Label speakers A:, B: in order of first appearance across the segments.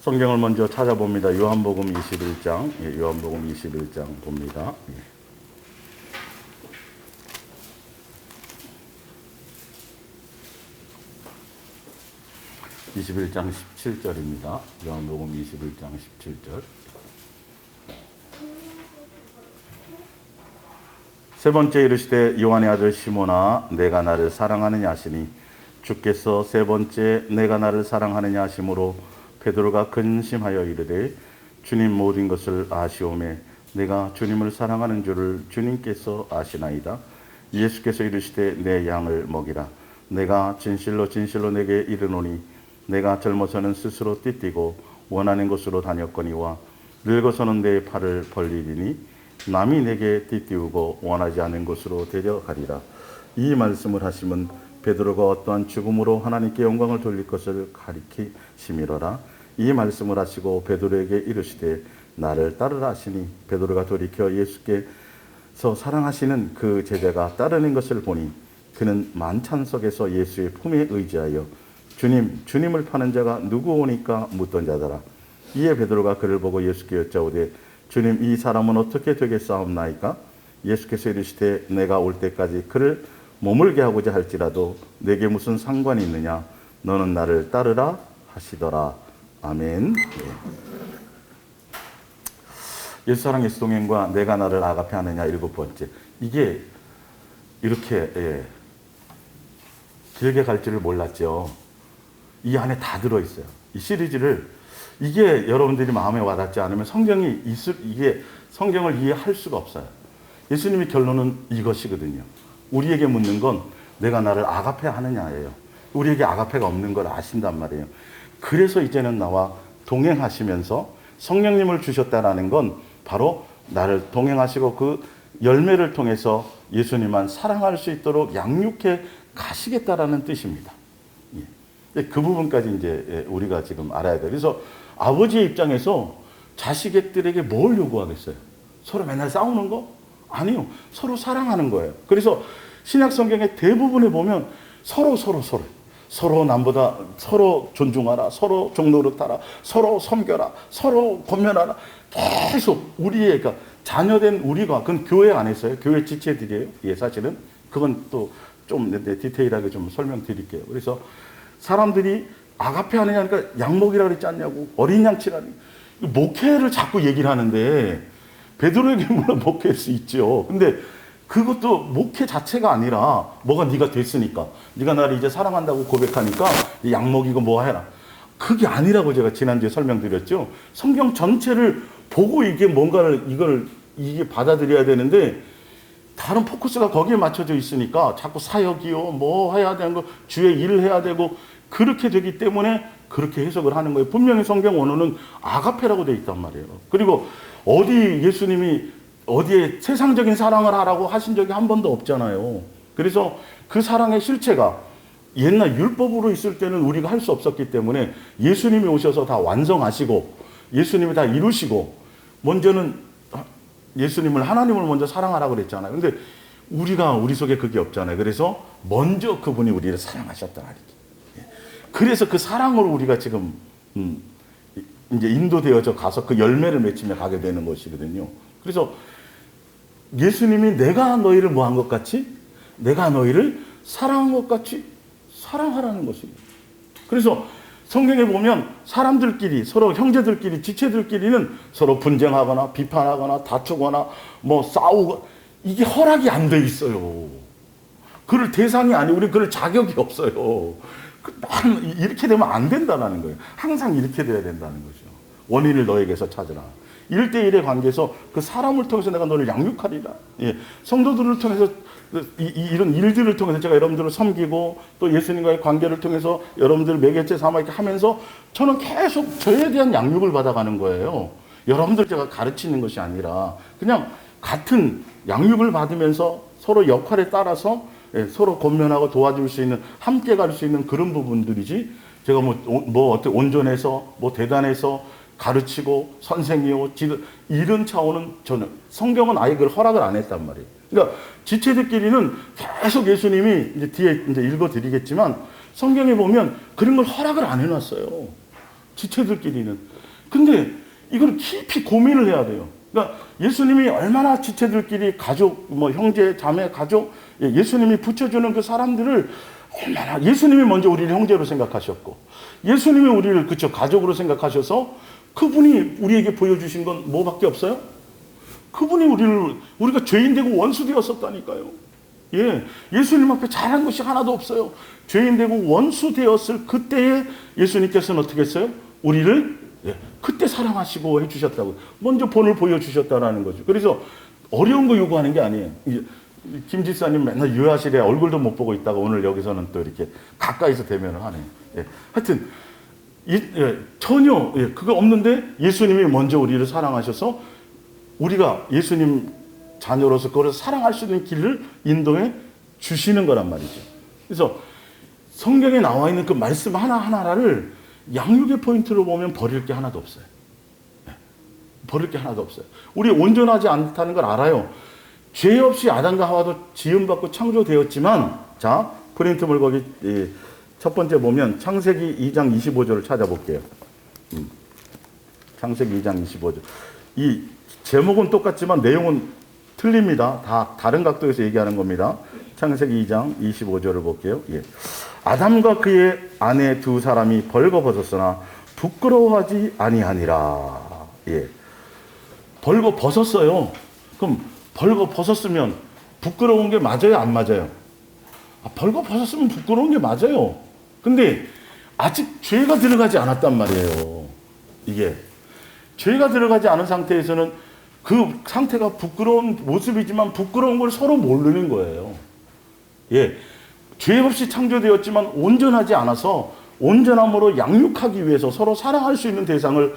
A: 성경을 먼저 찾아봅니다. 요한복음 21장, 요한복음 21장 봅니다. 21장 17절입니다. 요한복음 21장 17절. 세 번째 이르시되 요한의 아들 시몬아 내가 나를 사랑하느냐 하시니 주께서 세 번째 내가 나를 사랑하느냐 하심으로 베드로가 근심하여 이르되 주님 모든 것을 아시오매 내가 주님을 사랑하는 줄을 주님께서 아시나이다. 예수께서 이르시되 내 양을 먹이라. 내가 진실로 진실로 내게 이르노니 내가 젊어서는 스스로 띠띠고 원하는 곳으로 다녔거니와 늙어서는 내 팔을 벌리리니 남이 내게 띠띠우고 원하지 않은 곳으로 데려가리라. 이 말씀을 하시면 베드로가 어떠한 죽음으로 하나님께 영광을 돌릴 것을 가리키심이로라. 이 말씀을 하시고 베드로에게 이르시되 나를 따르라 하시니 베드로가 돌이켜 예수께서 사랑하시는 그 제자가 따르는 것을 보니 그는 만찬석에서 예수의 품에 의지하여 주님을 파는 자가 누구오니까 묻던 자더라. 이에 베드로가 그를 보고 예수께 여짜오되 주님 이 사람은 어떻게 되겠사옵나이까? 예수께서 이르시되 내가 올 때까지 그를 머물게 하고자 할지라도 내게 무슨 상관이 있느냐? 너는 나를 따르라 하시더라. 아멘. 예수 사랑 예수 동행과 내가 나를 아가페 하느냐 일곱 번째. 이게 이렇게 길게 갈 줄을 몰랐죠. 이 안에 다 들어있어요. 이 시리즈를 이게 여러분들이 마음에 와닿지 않으면 이게 성경을 이해할 수가 없어요. 예수님의 결론은 이것이거든요. 우리에게 묻는 건 내가 나를 아가페 하느냐예요. 우리에게 아가페가 없는 걸 아신단 말이에요. 그래서 이제는 나와 동행하시면서 성령님을 주셨다라는 건 바로 나를 동행하시고 그 열매를 통해서 예수님만 사랑할 수 있도록 양육해 가시겠다라는 뜻입니다. 그 부분까지 이제 우리가 지금 알아야 돼요. 그래서 아버지의 입장에서 자식들에게 뭘 요구하겠어요? 서로 맨날 싸우는 거? 아니요. 서로 사랑하는 거예요. 그래서 신약 성경의 대부분에 보면 서로 남보다 서로 존중하라, 서로 종노릇하라, 서로 섬겨라, 서로 권면하라. 계속 우리의 그러니까 자녀된 우리가 그건 교회 안에서요. 교회 지체들이에요. 예, 사실은 그건 또 좀 디테일하게 좀 설명드릴게요. 그래서 사람들이 아가페 하느냐 하니까 양목이라 그랬지 않냐고 어린 양치라니 목회를 자꾸 얘기를 하는데 베드로에게 물론 목회할 수 있죠. 근데 그것도 목회 자체가 아니라 뭐가 네가 됐으니까 네가 나를 이제 사랑한다고 고백하니까 양목이고 뭐 해라. 그게 아니라고 제가 지난주에 설명드렸죠. 성경 전체를 보고 이게 뭔가를 이게 받아들여야 되는데 다른 포커스가 거기에 맞춰져 있으니까 자꾸 사역이요 뭐 해야 되는 거 주의 일을 해야 되고 그렇게 되기 때문에 그렇게 해석을 하는 거예요. 분명히 성경 원어는 아가페라고 되어 있단 말이에요. 그리고 예수님이 어디에 세상적인 사랑을 하라고 하신 적이 한 번도 없잖아요. 그래서 그 사랑의 실체가 옛날 율법으로 있을 때는 우리가 할 수 없었기 때문에 예수님이 오셔서 다 완성하시고 예수님이 다 이루시고 먼저는 예수님을 하나님을 먼저 사랑하라고 그랬잖아요. 근데 우리 속에 그게 없잖아요. 그래서 먼저 그분이 우리를 사랑하셨다 말이죠. 그래서 그 사랑으로 우리가 지금 이제 인도되어져 가서 그 열매를 맺히며 가게 되는 것이거든요. 그래서 예수님이 내가 너희를 뭐 한 것 같이 내가 너희를 사랑한 것 같이 사랑하라는 것입니다. 그래서 성경에 보면 사람들끼리 서로 형제들끼리 지체들끼리는 서로 분쟁하거나 비판하거나 다투거나 뭐 싸우고 이게 허락이 안 돼 있어요. 그럴 대상이 아니고 우리 그럴 자격이 없어요. 이렇게 되면 안 된다는 거예요. 항상 이렇게 돼야 된다는 거죠. 원인을 너에게서 찾으라. 1대1의 관계에서 그 사람을 통해서 내가 너를 양육하리라. 예. 성도들을 통해서 이런 일들을 통해서 제가 여러분들을 섬기고 또 예수님과의 관계를 통해서 여러분들 매개체 삼아 이렇게 하면서 저는 계속 저에 대한 양육을 받아가는 거예요. 여러분들 제가 가르치는 것이 아니라 그냥 같은 양육을 받으면서 서로 역할에 따라서 서로 권면하고 도와줄 수 있는 함께 갈 수 있는 그런 부분들이지 제가 어떻게 온전해서 대단해서 가르치고 선생이요 이런 차원은 저는 성경은 아예 그걸 허락을 안 했단 말이에요. 그러니까 지체들끼리는 계속 예수님이 이제 뒤에 이제 읽어드리겠지만 성경에 보면 그런 걸 허락을 안 해놨어요. 지체들끼리는. 근데 이걸 깊이 고민을 해야 돼요. 그러니까 예수님이 얼마나 지체들끼리 가족, 뭐 형제, 자매, 가족, 예수님이 붙여주는 그 사람들을 얼마나 예수님이 먼저 우리를 형제로 생각하셨고 예수님이 우리를 그쵸 가족으로 생각하셔서 그분이 우리에게 보여주신 건 뭐밖에 없어요? 그분이 우리가 죄인 되고 원수 되었었다니까요. 예, 예수님 앞에 잘한 것이 하나도 없어요. 죄인 되고 원수 되었을 그때에 예수님께서는 어떻게 했어요? 우리를 그때 사랑하시고 해주셨다고 먼저 본을 보여주셨다라는 거죠. 그래서 어려운 거 요구하는 게 아니에요. 김 집사님 맨날 유아실에 얼굴도 못 보고 있다가 오늘 여기서는 또 이렇게 가까이서 대면을 하네요. 예, 하여튼 전혀 그거 없는데 예수님이 먼저 우리를 사랑하셔서 우리가 예수님 자녀로서 그걸 사랑할 수 있는 길을 인도해 주시는 거란 말이죠. 그래서 성경에 나와 있는 그 말씀 하나하나를 양육의 포인트로 보면 버릴 게 하나도 없어요. 버릴 게 하나도 없어요. 우리 온전하지 않다는 걸 알아요. 죄 없이 아담과 하와도 지음받고 창조되었지만, 자, 프린트물 거기 첫 번째 보면 창세기 2장 25절을 찾아볼게요. 창세기 2장 25절. 이 제목은 똑같지만 내용은 틀립니다. 다 다른 각도에서 얘기하는 겁니다. 창세기 2장 25절을 볼게요. 예. 아담과 그의 아내 두 사람이 벌거벗었으나 부끄러워하지 아니하니라. 예. 벌거벗었어요. 그럼 벌거벗었으면 부끄러운 게 맞아요? 안 맞아요? 벌거벗었으면 부끄러운 게 맞아요. 근데 아직 죄가 들어가지 않았단 말이에요. 이게. 죄가 들어가지 않은 상태에서는 그 상태가 부끄러운 모습이지만 부끄러운 걸 서로 모르는 거예요. 예. 죄 없이 창조되었지만 온전하지 않아서 온전함으로 양육하기 위해서 서로 사랑할 수 있는 대상을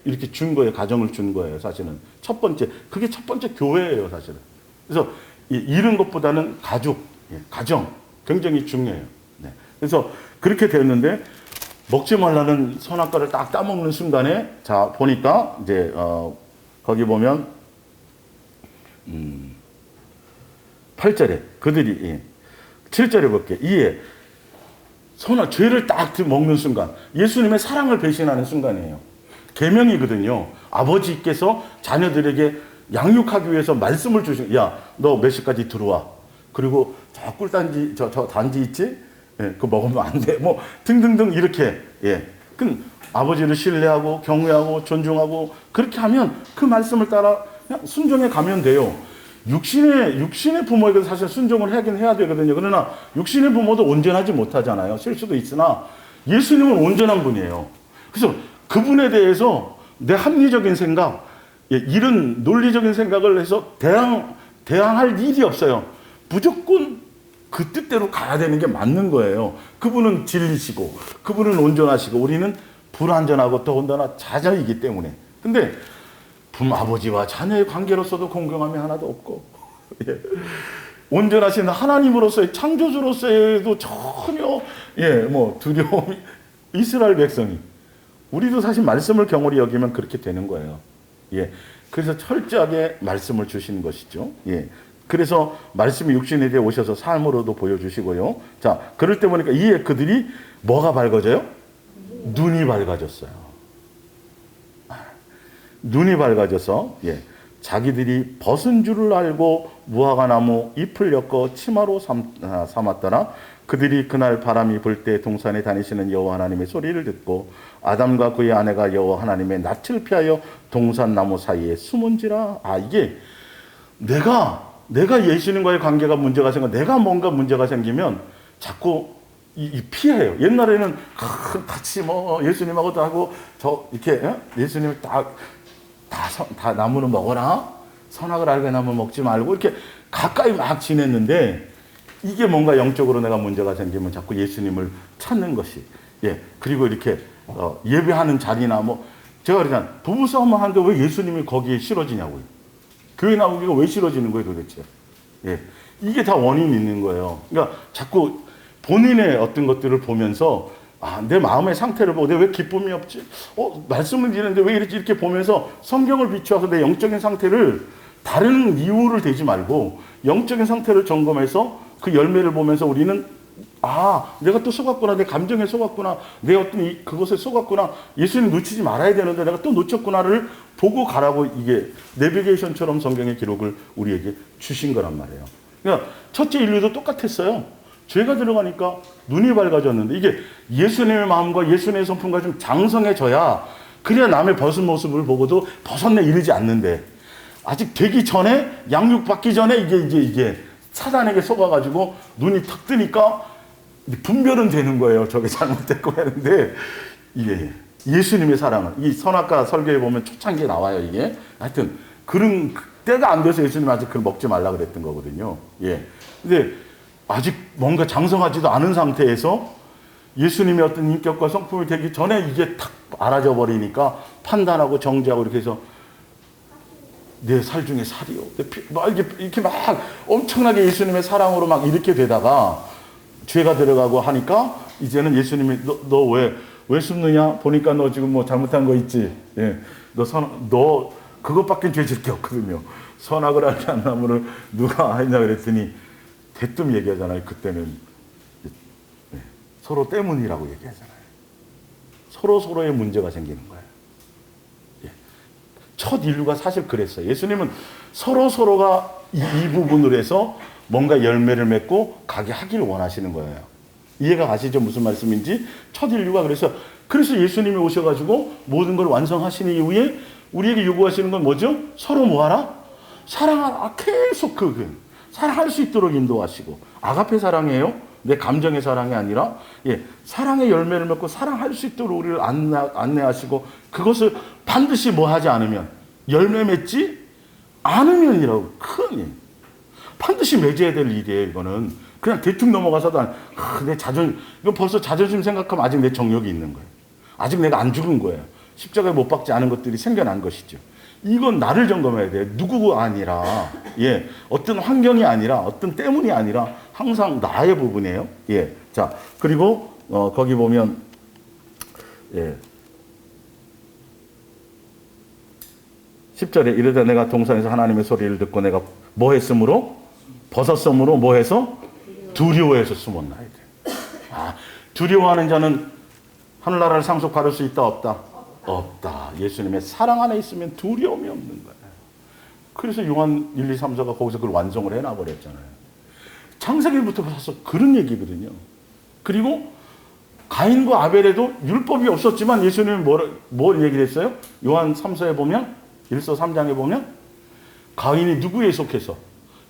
A: 이렇게 준 거예요. 가정을 준 거예요. 사실은 첫 번째 그게 첫 번째 교회예요. 사실은. 그래서 이런 것보다는 가족, 가정 굉장히 중요해요. 네. 그래서 그렇게 되었는데 먹지 말라는 선악과를 딱 따먹는 순간에 자 보니까 이제 거기 보면 8절에 그들이 7절에 볼게요. 이에 죄를 딱 먹는 순간 예수님의 사랑을 배신하는 순간이에요. 계명이거든요. 아버지께서 자녀들에게 양육하기 위해서 말씀을 주신 야, 너 몇 시까지 들어와. 그리고 저 꿀단지 저 단지 있지? 예, 그거 먹으면 안 돼. 뭐 등등등 이렇게 그 아버지를 신뢰하고 경외하고 존중하고 그렇게 하면 그 말씀을 따라 그냥 순종해 가면 돼요. 육신의 부모에게 사실 순종을 하긴 해야 되거든요. 그러나 육신의 부모도 온전하지 못하잖아요. 실수도 있으나 예수님은 온전한 분이에요. 그래서 그분에 대해서 내 합리적인 생각, 이런 논리적인 생각을 해서 대항할 일이 없어요. 무조건 그 뜻대로 가야 되는 게 맞는 거예요. 그분은 진리시고, 그분은 온전하시고, 우리는 불완전하고 더군다나 자녀이기 때문에. 근데 아버지와 자녀의 관계로서도 공경함이 하나도 없고 온전하신 하나님으로서의 창조주로서에도 전혀 두려움이 이스라엘 백성이 우리도 사실 말씀을 경홀히 여기면 그렇게 되는 거예요. 그래서 철저하게 말씀을 주시는 것이죠. 그래서 말씀이 육신에 대해 오셔서 삶으로도 보여주시고요. 자, 그럴 때 보니까 이에 그들이 뭐가 밝아져요? 눈이 밝아졌어요. 눈이 밝아져서 자기들이 벗은 줄을 알고 무화과 나무 잎을 엮어 치마로 삼았더라. 그들이 그날 바람이 불 때 동산에 다니시는 여호와 하나님의 소리를 듣고 아담과 그의 아내가 여호와 하나님의 낯을 피하여 동산 나무 사이에 숨은지라. 이게 내가 예수님과의 관계가 문제가 생겨 내가 뭔가 문제가 생기면 자꾸 피해요. 옛날에는 같이 예수님하고도 하고 이렇게 예수님 다 나무는 먹어라. 선악을 알게 나무 먹지 말고 이렇게 가까이 막 지냈는데 이게 뭔가 영적으로 내가 문제가 생기면 자꾸 예수님을 찾는 것이 그리고 이렇게 예배하는 자리나 제가 그러잖아요. 부부싸움을 하는데 왜 예수님이 거기에 싫어지냐고요. 교회 나오기가 왜 싫어지는 거예요 도대체. 이게 다 원인이 있는 거예요. 그러니까 자꾸 본인의 어떤 것들을 보면서 내 마음의 상태를 보고 내가 왜 기쁨이 없지? 말씀을 드리는데 왜 이렇게 보면서 성경을 비추어서 내 영적인 상태를 다른 이유를 대지 말고 영적인 상태를 점검해서 그 열매를 보면서 우리는 내가 또 속았구나. 내 감정에 속았구나. 내 어떤 그것에 속았구나. 예수님 놓치지 말아야 되는데 내가 또 놓쳤구나를 보고 가라고 이게 내비게이션처럼 성경의 기록을 우리에게 주신 거란 말이에요. 그러니까 첫째 인류도 똑같았어요. 죄가 들어가니까 눈이 밝아졌는데 이게 예수님의 마음과 예수님의 성품과 좀 장성해져야 그래야 남의 벗은 모습을 보고도 벗었네 이러지 않는데 아직 되기 전에 양육받기 전에 이게 사단에게 속아가지고 눈이 턱 뜨니까 분별은 되는 거예요. 저게 잘못됐고 했는데 이게 예수님의 사랑을 이 선악과 설교에 보면 초창기에 나와요. 이게 하여튼 그런 때가 안 돼서 예수님 아직 그걸 먹지 말라 그랬던 거거든요. 예. 근데 아직 뭔가 장성하지도 않은 상태에서 예수님의 어떤 인격과 성품이 되기 전에 이게 탁 알아져 버리니까 판단하고 정죄하고 이렇게 해서 내 살 중에 살이요. 이렇게 막 엄청나게 예수님의 사랑으로 막 이렇게 되다가 죄가 들어가고 하니까 이제는 예수님이 너 왜 숨느냐? 보니까 너 지금 뭐 잘못한 거 있지. 예. 너 그것밖에 죄 질 게 없거든요. 선악을 알게 한 나무를 누가 했냐 그랬더니 대뜸 얘기하잖아요. 그때는 서로 때문이라고 얘기하잖아요. 서로의 문제가 생기는 거예요. 첫 인류가 사실 그랬어요. 예수님은 서로가 이 부분으로 해서 뭔가 열매를 맺고 가게 하기를 원하시는 거예요. 이해가 가시죠? 무슨 말씀인지? 첫 인류가 그래서 예수님이 오셔가지고 모든 걸 완성하신 이후에 우리에게 요구하시는 건 뭐죠? 서로 뭐하라? 사랑하라. 계속 사랑할 수 있도록 인도하시고 아가페 사랑이에요. 내 감정의 사랑이 아니라 사랑의 열매를 맺고 사랑할 수 있도록 우리를 안내하시고 그것을 반드시 뭐 하지 않으면 열매 맺지 않으면이라고 반드시 맺어야 될 일이에요. 이거는 그냥 대충 넘어가서도 내 이거 벌써 자존심 생각하면 아직 내 정욕이 있는 거예요. 아직 내가 안 죽은 거예요. 십자가에 못 박지 않은 것들이 생겨난 것이죠. 이건 나를 점검해야 돼. 누구가 아니라, 어떤 환경이 아니라, 어떤 때문이 아니라, 항상 나의 부분이에요. 자, 그리고, 거기 보면, 10절에 이르되 내가 동산에서 하나님의 소리를 듣고 내가 뭐 했으므로? 벗었으므로 뭐 해서? 두려워해서 숨었나이다. 두려워하는 자는 하늘나라를 상속받을 수 있다, 없다? 없다. 예수님의 사랑 안에 있으면 두려움이 없는 거예요. 그래서 요한 1, 2, 3, 4가 거기서 그걸 완성을 해놔버렸잖아요. 창세기부터 가서 그런 얘기거든요. 그리고 가인과 아벨에도 율법이 없었지만 예수님이 뭘 얘기를 했어요? 요한 3서에 보면 1서 3장에 보면 가인이 누구에 속해서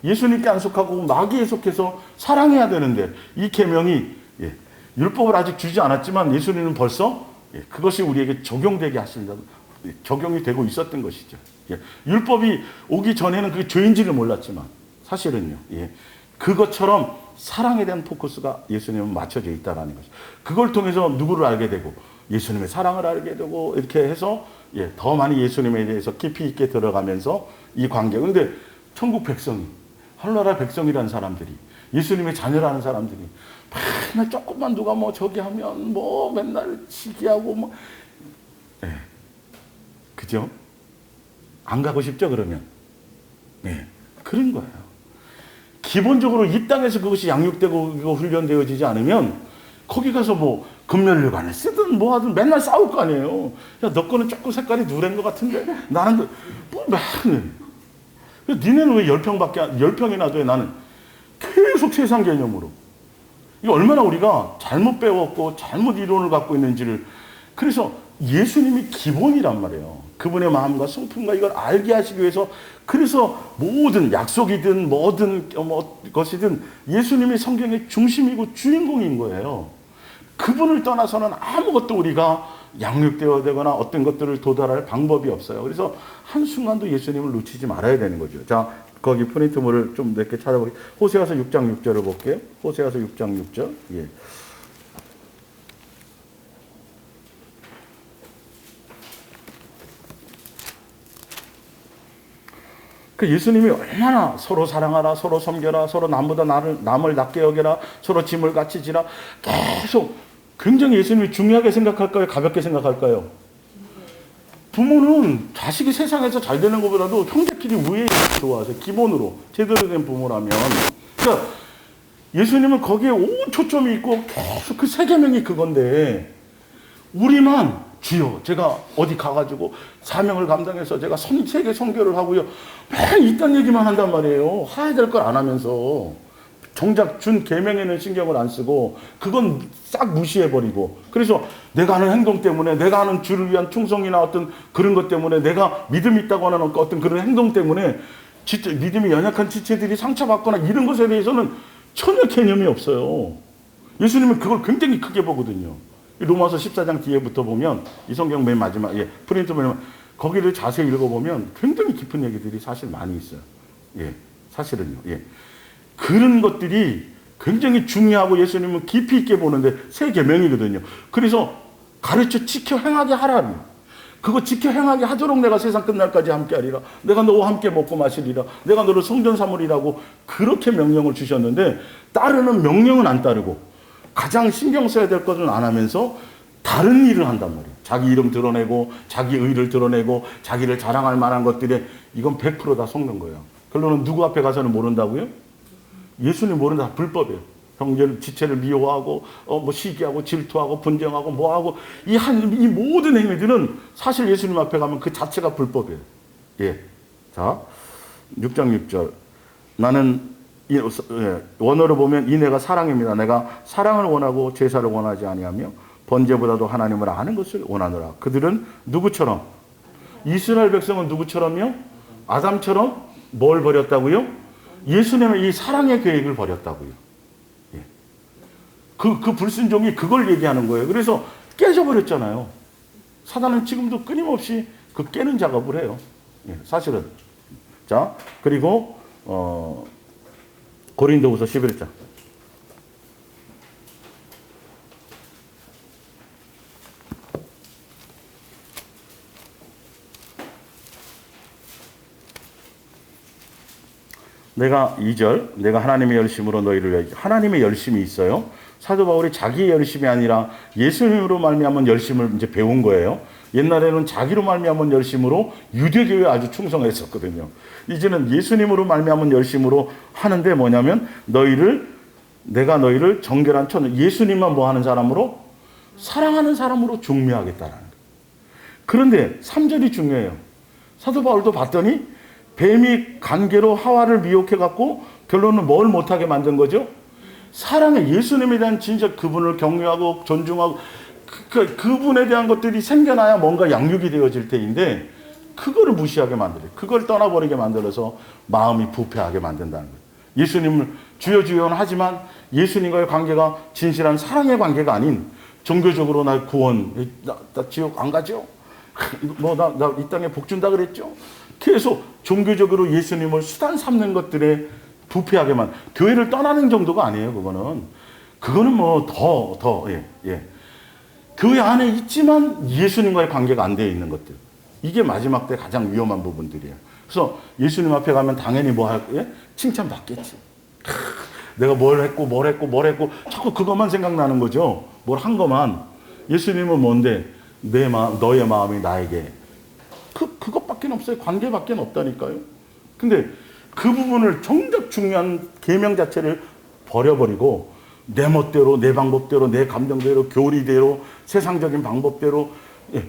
A: 예수님께 안 속하고 마귀에 속해서 사랑해야 되는데 이 계명이 율법을 아직 주지 않았지만 예수님은 벌써 그것이 우리에게 적용되게 하십니다. 적용이 되고 있었던 것이죠. 율법이 오기 전에는 그게 죄인지를 몰랐지만 사실은요. 그것처럼 사랑에 대한 포커스가 예수님은 맞춰져 있다는 것이죠. 그걸 통해서 누구를 알게 되고 예수님의 사랑을 알게 되고 이렇게 해서 더 많이 예수님에 대해서 깊이 있게 들어가면서 이 관계. 근데 천국 백성이 하늘나라 백성이라는 사람들이 예수님의 자녀라는 사람들이 맨날 조금만 누가 뭐 저기 하면 뭐 맨날 시기하고 그죠? 안 가고 싶죠 그러면? 그런 거예요. 기본적으로 이 땅에서 그것이 양육되고 훈련되어지지 않으면 거기 가서 뭐 금면류관을 쓰든 뭐 하든 맨날 싸울 거 아니에요. 야, 너 거는 조금 색깔이 누런 것 같은데 나는 뭐 니네는 왜 10평이나 돼? 나는 계속 세상 개념으로. 이거 얼마나 우리가 잘못 배웠고 잘못 이론을 갖고 있는지를. 그래서 예수님이 기본이란 말이에요. 그분의 마음과 성품과 이걸 알게 하시기 위해서 그래서 모든 약속이든 뭐든 것이든 예수님이 성경의 중심이고 주인공인 거예요. 그분을 떠나서는 아무것도 우리가 양육되어야 되거나 어떤 것들을 도달할 방법이 없어요. 그래서 한순간도 예수님을 놓치지 말아야 되는 거죠. 자, 거기 프린트물을 좀 몇 개 찾아보겠습니다. 호세아서 6장 6절을 볼게요. 호세아서 6장 6절. 그 예수님이 얼마나 서로 사랑하라, 서로 섬겨라, 서로 남보다 남을 낫게 여겨라, 서로 짐을 같이 지라. 계속 굉장히 예수님이 중요하게 생각할까요? 가볍게 생각할까요? 부모는 자식이 세상에서 잘 되는 것보다도 형제끼리 우애가 좋아서 기본으로 제대로 된 부모라면. 그러니까 예수님은 거기에 온 초점이 있고 계속 그 세 계명이 그건데 우리만 주여 제가 어디 가가지고 사명을 감당해서 제가 세계 선교를 하고요. 맨 이딴 얘기만 한단 말이에요. 해야 될 걸 안 하면서 정작 준 계명에는 신경을 안 쓰고 그건 싹 무시해버리고 그래서 내가 하는 행동 때문에 내가 하는 주를 위한 충성이나 어떤 그런 것 때문에 내가 믿음이 있다고 하는 어떤 그런 행동 때문에 믿음이 연약한 지체들이 상처받거나 이런 것에 대해서는 전혀 개념이 없어요. 예수님은 그걸 굉장히 크게 보거든요. 로마서 14장 뒤에부터 보면 이 성경 맨 마지막 프린트 보면 거기를 자세히 읽어보면 굉장히 깊은 얘기들이 사실 많이 있어요. 사실은요. 그런 것들이 굉장히 중요하고 예수님은 깊이 있게 보는데 세 계명이거든요. 그래서 가르쳐 지켜 행하게 하라니. 그거 지켜 행하게 하도록 내가 세상 끝날까지 함께 하리라. 내가 너와 함께 먹고 마시리라. 내가 너를 성전 삼으리라고 그렇게 명령을 주셨는데 따르는 명령은 안 따르고 가장 신경 써야 될 것은 안 하면서 다른 일을 한단 말이에요. 자기 이름 드러내고 자기 의를 드러내고 자기를 자랑할 만한 것들에 이건 100%다 속는 거예요. 결론은 누구 앞에 가서는 모른다고요? 예수님 모른다. 불법이에요. 형제를 지체를 미워하고 시기하고 질투하고 분쟁하고 뭐하고 이 모든 행위들은 사실 예수님 앞에 가면 그 자체가 불법이에요. 자, 6장 6절. 나는 원어로 보면 이내가 사랑입니다. 내가 사랑을 원하고 제사를 원하지 아니하며 번제보다도 하나님을 아는 것을 원하노라. 그들은 누구처럼? 이스라엘 백성은 누구처럼요? 아담처럼 뭘 버렸다고요? 예수님의 이 사랑의 계획을 버렸다고요. 그 불순종이 그걸 얘기하는 거예요. 그래서 깨져버렸잖아요. 사단은 지금도 끊임없이 그 깨는 작업을 해요. 사실은. 자, 그리고 고린도후서 11장. 내가 2절, 내가 하나님의 열심으로 너희를 위하여. 하나님의 열심이 있어요. 사도 바울이 자기의 열심이 아니라 예수님으로 말미암은 열심을 이제 배운 거예요. 옛날에는 자기로 말미암은 열심으로 유대교에 아주 충성했었거든요. 이제는 예수님으로 말미암은 열심으로 하는데 뭐냐면 내가 너희를 정결한 천 예수님만 뭐 하는 사람으로 사랑하는 사람으로 중매하겠다라는 거예요. 그런데 3절이 중요해요. 사도 바울도 봤더니 뱀이 관계로 하와를 미혹해갖고 결론은 뭘 못하게 만든 거죠? 사랑의 예수님에 대한 진짜 그분을 경외하고 존중하고 그분에 대한 것들이 생겨나야 뭔가 양육이 되어질 때인데 그거를 무시하게 만들어요. 그걸 떠나버리게 만들어서 마음이 부패하게 만든다는 거예요. 예수님을 주여 주여는 하지만 예수님과의 관계가 진실한 사랑의 관계가 아닌 종교적으로 나 구원, 나 지옥 안 가죠? 나 이 땅에 복 준다 그랬죠? 계속 종교적으로 예수님을 수단 삼는 것들에 부패하게만 교회를 떠나는 정도가 아니에요. 그거는 뭐 교회 안에 있지만 예수님과의 관계가 안 되어 있는 것들. 이게 마지막 때 가장 위험한 부분들이에요. 그래서 예수님 앞에 가면 당연히 칭찬받겠지. 내가 뭘 했고 자꾸 그것만 생각나는 거죠. 뭘 한 것만. 예수님은 뭔데? 너의 마음이 나에게. 그것밖에 없어요. 관계밖에 없다니까요. 근데 그 부분을 정작 중요한 계명 자체를 버려버리고 내 멋대로, 내 방법대로, 내 감정대로, 교리대로, 세상적인 방법대로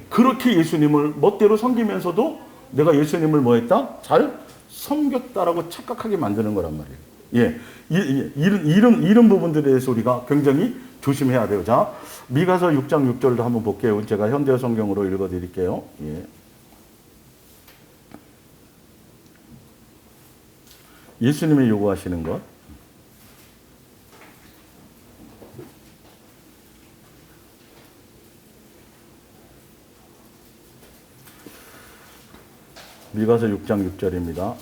A: 그렇게 예수님을 멋대로 섬기면서도 내가 예수님을 뭐 했다? 잘 섬겼다라고 착각하게 만드는 거란 말이에요. 이런 부분들에 대해서 우리가 굉장히 조심해야 돼요. 자, 미가서 6장 6절도 한번 볼게요. 제가 현대 성경으로 읽어드릴게요. 예수님이 요구하시는 것. 미가서 6장 6절입니다.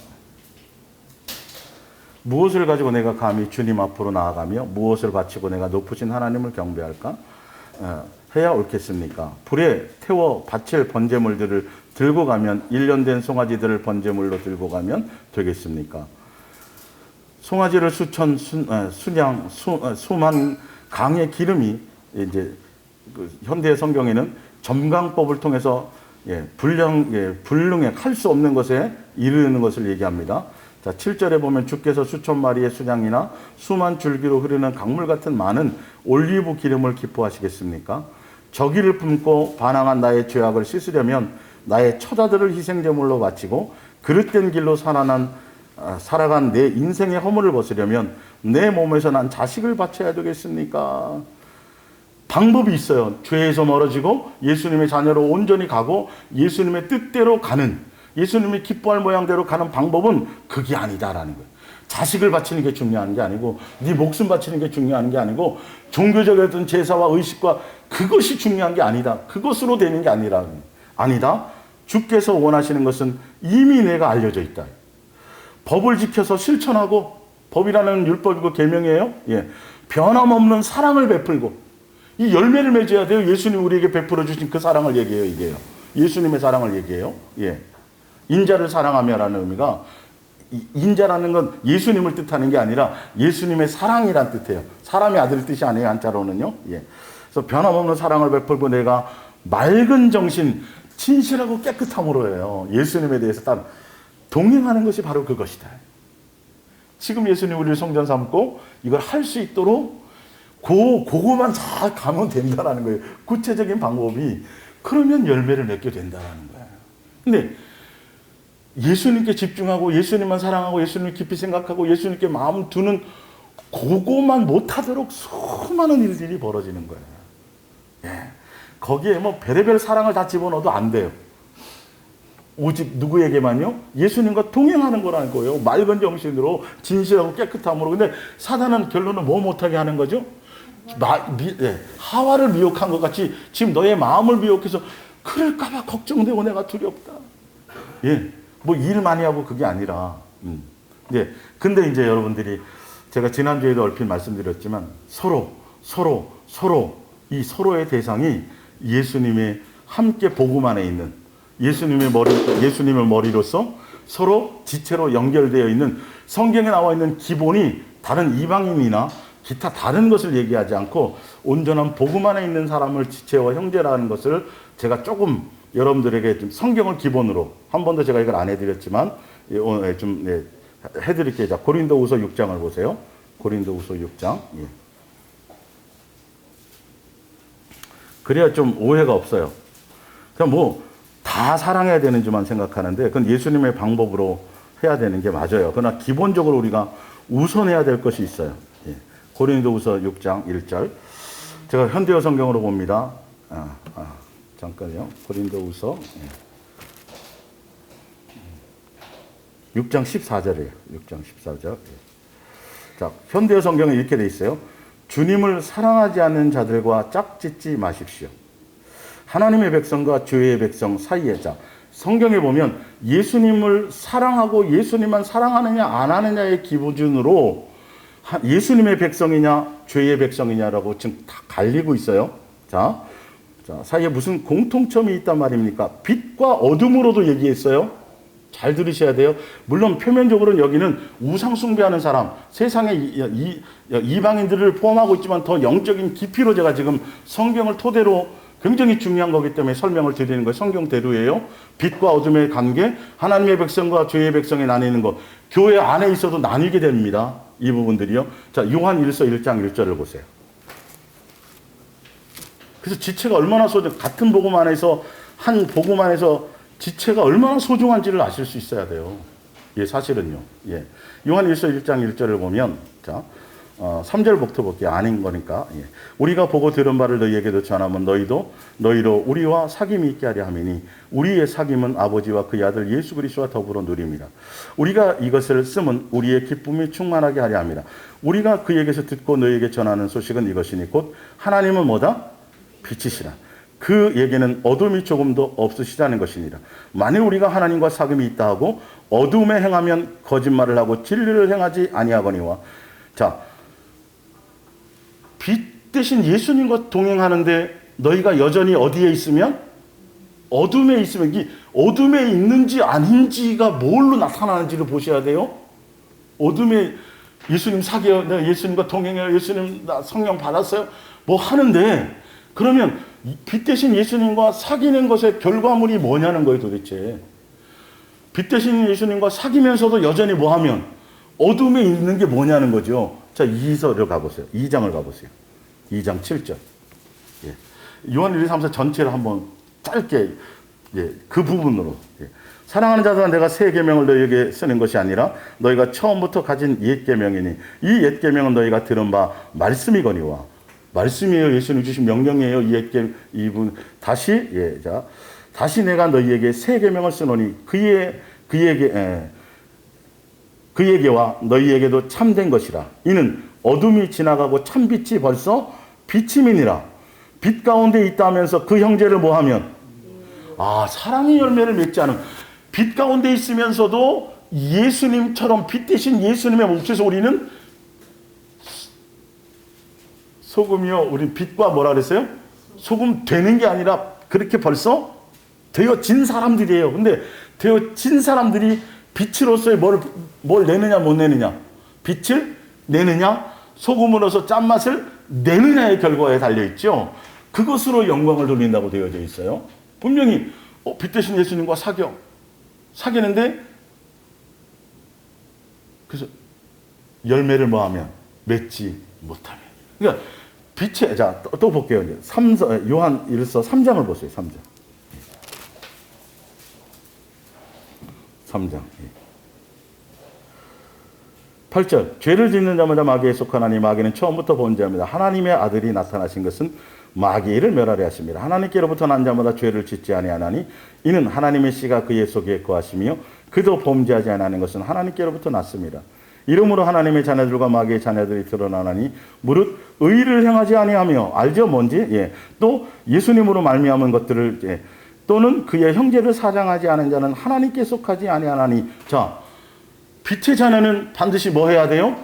A: 무엇을 가지고 내가 감히 주님 앞으로 나아가며 무엇을 바치고 내가 높으신 하나님을 경배할까? 해야 옳겠습니까? 불에 태워 바칠 번제물들을 들고 가면 1년 된 송아지들을 번제물로 들고 가면 되겠습니까? 송아지를 수만 강의 기름이 이제 현대 성경에는 점강법을 통해서 불능에 할 수 없는 것에 이르는 것을 얘기합니다. 자, 7절에 보면 주께서 수천 마리의 수양이나 수만 줄기로 흐르는 강물 같은 많은 올리브 기름을 기뻐하시겠습니까? 저기를 품고 반항한 나의 죄악을 씻으려면 나의 처자들을 희생제물로 바치고 그릇된 길로 살아간 내 인생의 허물을 벗으려면 내 몸에서 난 자식을 바쳐야 되겠습니까? 방법이 있어요. 죄에서 멀어지고 예수님의 자녀로 온전히 가고 예수님의 뜻대로 가는, 예수님이 기뻐할 모양대로 가는 방법은 그게 아니다라는 거예요. 자식을 바치는 게 중요한 게 아니고 네 목숨 바치는 게 중요한 게 아니고 종교적인 제사와 의식과 그것이 중요한 게 아니다. 그것으로 되는 게 아니라 아니다. 주께서 원하시는 것은 이미 내가 알려져 있다. 법을 지켜서 실천하고, 법이라는 율법이고 계명이에요. 예. 변함없는 사랑을 베풀고 이 열매를 맺어야 돼요. 예수님 우리에게 베풀어 주신 그 사랑을 얘기해요. 이게요. 예수님의 사랑을 얘기해요. 예. 인자를 사랑하며라는 의미가, 인자라는 건 예수님을 뜻하는 게 아니라 예수님의 사랑이란 뜻이에요. 사람의 아들 뜻이 아니에요. 한자로는요. 예. 그래서 변함없는 사랑을 베풀고 내가 맑은 정신, 진실하고 깨끗함으로 해요. 예수님에 대해서 딱 동행하는 것이 바로 그것이다. 지금 예수님 우리를 성전 삼고 이걸 할 수 있도록 그거만 잘 가면 된다라는 거예요. 구체적인 방법이. 그러면 열매를 맺게 된다라는 거예요. 근데 예수님께 집중하고 예수님만 사랑하고 예수님을 깊이 생각하고 예수님께 마음 두는 그거만 못하도록 수많은 일들이 벌어지는 거예요. 예. 거기에 뭐 별의별 사랑을 다 집어넣어도 안 돼요. 오직 누구에게만요? 예수님과 동행하는 거라는 거예요. 맑은 정신으로, 진실하고 깨끗함으로. 근데 사단은 결론은 뭐 못하게 하는 거죠? 하와를 미혹한 것 같이 지금 너의 마음을 미혹해서 그럴까봐 걱정되고 내가 두렵다. 예. 뭐 일 많이 하고 그게 아니라. 예. 근데 이제 여러분들이 제가 지난주에도 얼핏 말씀드렸지만 서로 이 서로의 대상이 예수님의 함께 복음 안에 있는 예수님의 머리로서 서로 지체로 연결되어 있는, 성경에 나와 있는 기본이 다른 이방인이나 기타 다른 것을 얘기하지 않고 온전한 복음 안에 있는 사람을 지체와 형제라는 것을 제가 조금 여러분들에게 좀 성경을 기본으로, 한 번도 제가 이걸 안 해드렸지만 좀 해드릴게요. 자, 고린도후서 6장을 보세요. 고린도후서 6장. 예. 그래야 좀 오해가 없어요. 그냥 뭐 다 사랑해야 되는지만 생각하는데 그건 예수님의 방법으로 해야 되는 게 맞아요. 그러나 기본적으로 우리가 우선해야 될 것이 있어요. 예. 고린도후서 6장 1절. 제가 현대어 성경으로 봅니다. 잠깐요. 고린도후서 6장 14절이에요. 6장 14절. 자, 현대어 성경에 이렇게 돼 있어요. 주님을 사랑하지 않는 자들과 짝짓지 마십시오. 하나님의 백성과 죄의 백성 사이에. 자, 성경에 보면 예수님을 사랑하고 예수님만 사랑하느냐 안 하느냐의 기준으로 예수님의 백성이냐 죄의 백성이냐라고 지금 다 갈리고 있어요. 자, 사이에 무슨 공통점이 있단 말입니까? 빛과 어둠으로도 얘기했어요. 잘 들으셔야 돼요. 물론 표면적으로는 여기는 우상 숭배하는 사람, 세상의 이방인들을 포함하고 있지만 더 영적인 깊이로 제가 지금 성경을 토대로 굉장히 중요한 거기 때문에 설명을 드리는 거예요. 성경대로예요. 빛과 어둠의 관계, 하나님의 백성과 죄의 백성에 나뉘는 것. 교회 안에 있어도 나뉘게 됩니다. 이 부분들이요. 자, 요한일서 1장 1절을 보세요. 그래서 지체가 얼마나 같은 복음 안에서, 한 복음 안에서 지체가 얼마나 소중한지를 아실 수 있어야 돼요. 예, 사실은요. 예. 요한일서 1장 1절을 보면, 자, 3절부터 볼게요. 아닌 거니까. 예. 우리가 보고 들은 바를 너희에게도 전하면 너희로 우리와 사귐이 있게 하려 함이니 우리의 사귐은 아버지와 그의 아들 예수 그리스도와 더불어 누립니다. 우리가 이것을 쓰면 우리의 기쁨이 충만하게 하려 합니다. 우리가 그에게서 듣고 너희에게 전하는 소식은 이것이니 곧 하나님은 뭐다? 빛이시라. 그 얘기는 어둠이 조금도 없으시다는 것이니라. 만일 우리가 하나님과 사귐이 있다 하고 어둠에 행하면 거짓말을 하고 진리를 행하지 아니하거니와. 자, 빛 대신 예수님과 동행하는데 너희가 여전히 어디에 있으면? 어둠에 있으면, 이 어둠에 있는지 아닌지가 뭘로 나타나는지를 보셔야 돼요. 어둠에 예수님 사귀어요, 내가 예수님과 동행해요, 예수님 나 성령 받았어요, 뭐 하는데, 그러면 빛 대신 예수님과 사귀는 것의 결과물이 뭐냐는 거예요, 도대체. 빛 대신 예수님과 사귀면서도 여전히 뭐 하면 어둠에 있는 게 뭐냐는 거죠. 자, 2서를 가보세요. 2장을 가보세요. 2장 7절. 예. 요한 1, 2, 3, 4 전체를 한번 짧게, 예, 그 부분으로. 예. 사랑하는 자들아, 내가 새 계명을 너희에게 쓰는 것이 아니라 너희가 처음부터 가진 옛 계명이니 이 옛 계명은 너희가 들은 바 말씀이거니와. 말씀이에요. 예수님 주신 명령이에요. 이 옛 계명, 이분 다시, 예, 자, 다시 내가 너희에게 새 계명을 쓰노니 그에게와 너희에게도 참된 것이라. 이는 어둠이 지나가고 참빛이 벌써 비침이니라. 빛 가운데 있다면서 그 형제를 뭐하면, 사랑의 열매를 맺지 않음. 빛 가운데 있으면서도 예수님처럼 빛 대신 예수님의 몫에서 우리는 소금이요. 우리 빛과 뭐라 그랬어요? 소금 되는 게 아니라 그렇게 벌써 되어진 사람들이에요. 근데 되어진 사람들이 빛으로서의 뭘 내느냐 못 내느냐, 빛을 내느냐, 소금으로서 짠맛을 내느냐의 결과에 달려있죠. 그것으로 영광을 돌린다고 되어져 있어요. 분명히 빛 대신 예수님과 사귀는데, 그래서 열매를 뭐하면 맺지 못하면. 그러니까 빛에, 자, 또 볼게요. 요한 1서 3장을 보세요. 3장. 3장. 8절. 죄를 짓는 자마다 마귀에 속하나니 마귀는 처음부터 본 자입니다. 하나님의 아들이 나타나신 것은 마귀를 멸하려 하십니다. 하나님께로부터 난 자마다 죄를 짓지 아니하나니 이는 하나님의 씨가 그의 속에 거하시며 그도 범죄하지 아니하는 것은 하나님께로부터 났습니다. 이러므로 하나님의 자녀들과 마귀의 자녀들이 드러나나니 무릇 의를 행하지 아니하며, 알죠 뭔지? 예. 또 예수님으로 말미암은 것들을, 예. 또는 그의 형제를 사랑하지 않은 자는 하나님께 속하지 아니하나니. 자, 빛의 자녀는 반드시 뭐 해야 돼요?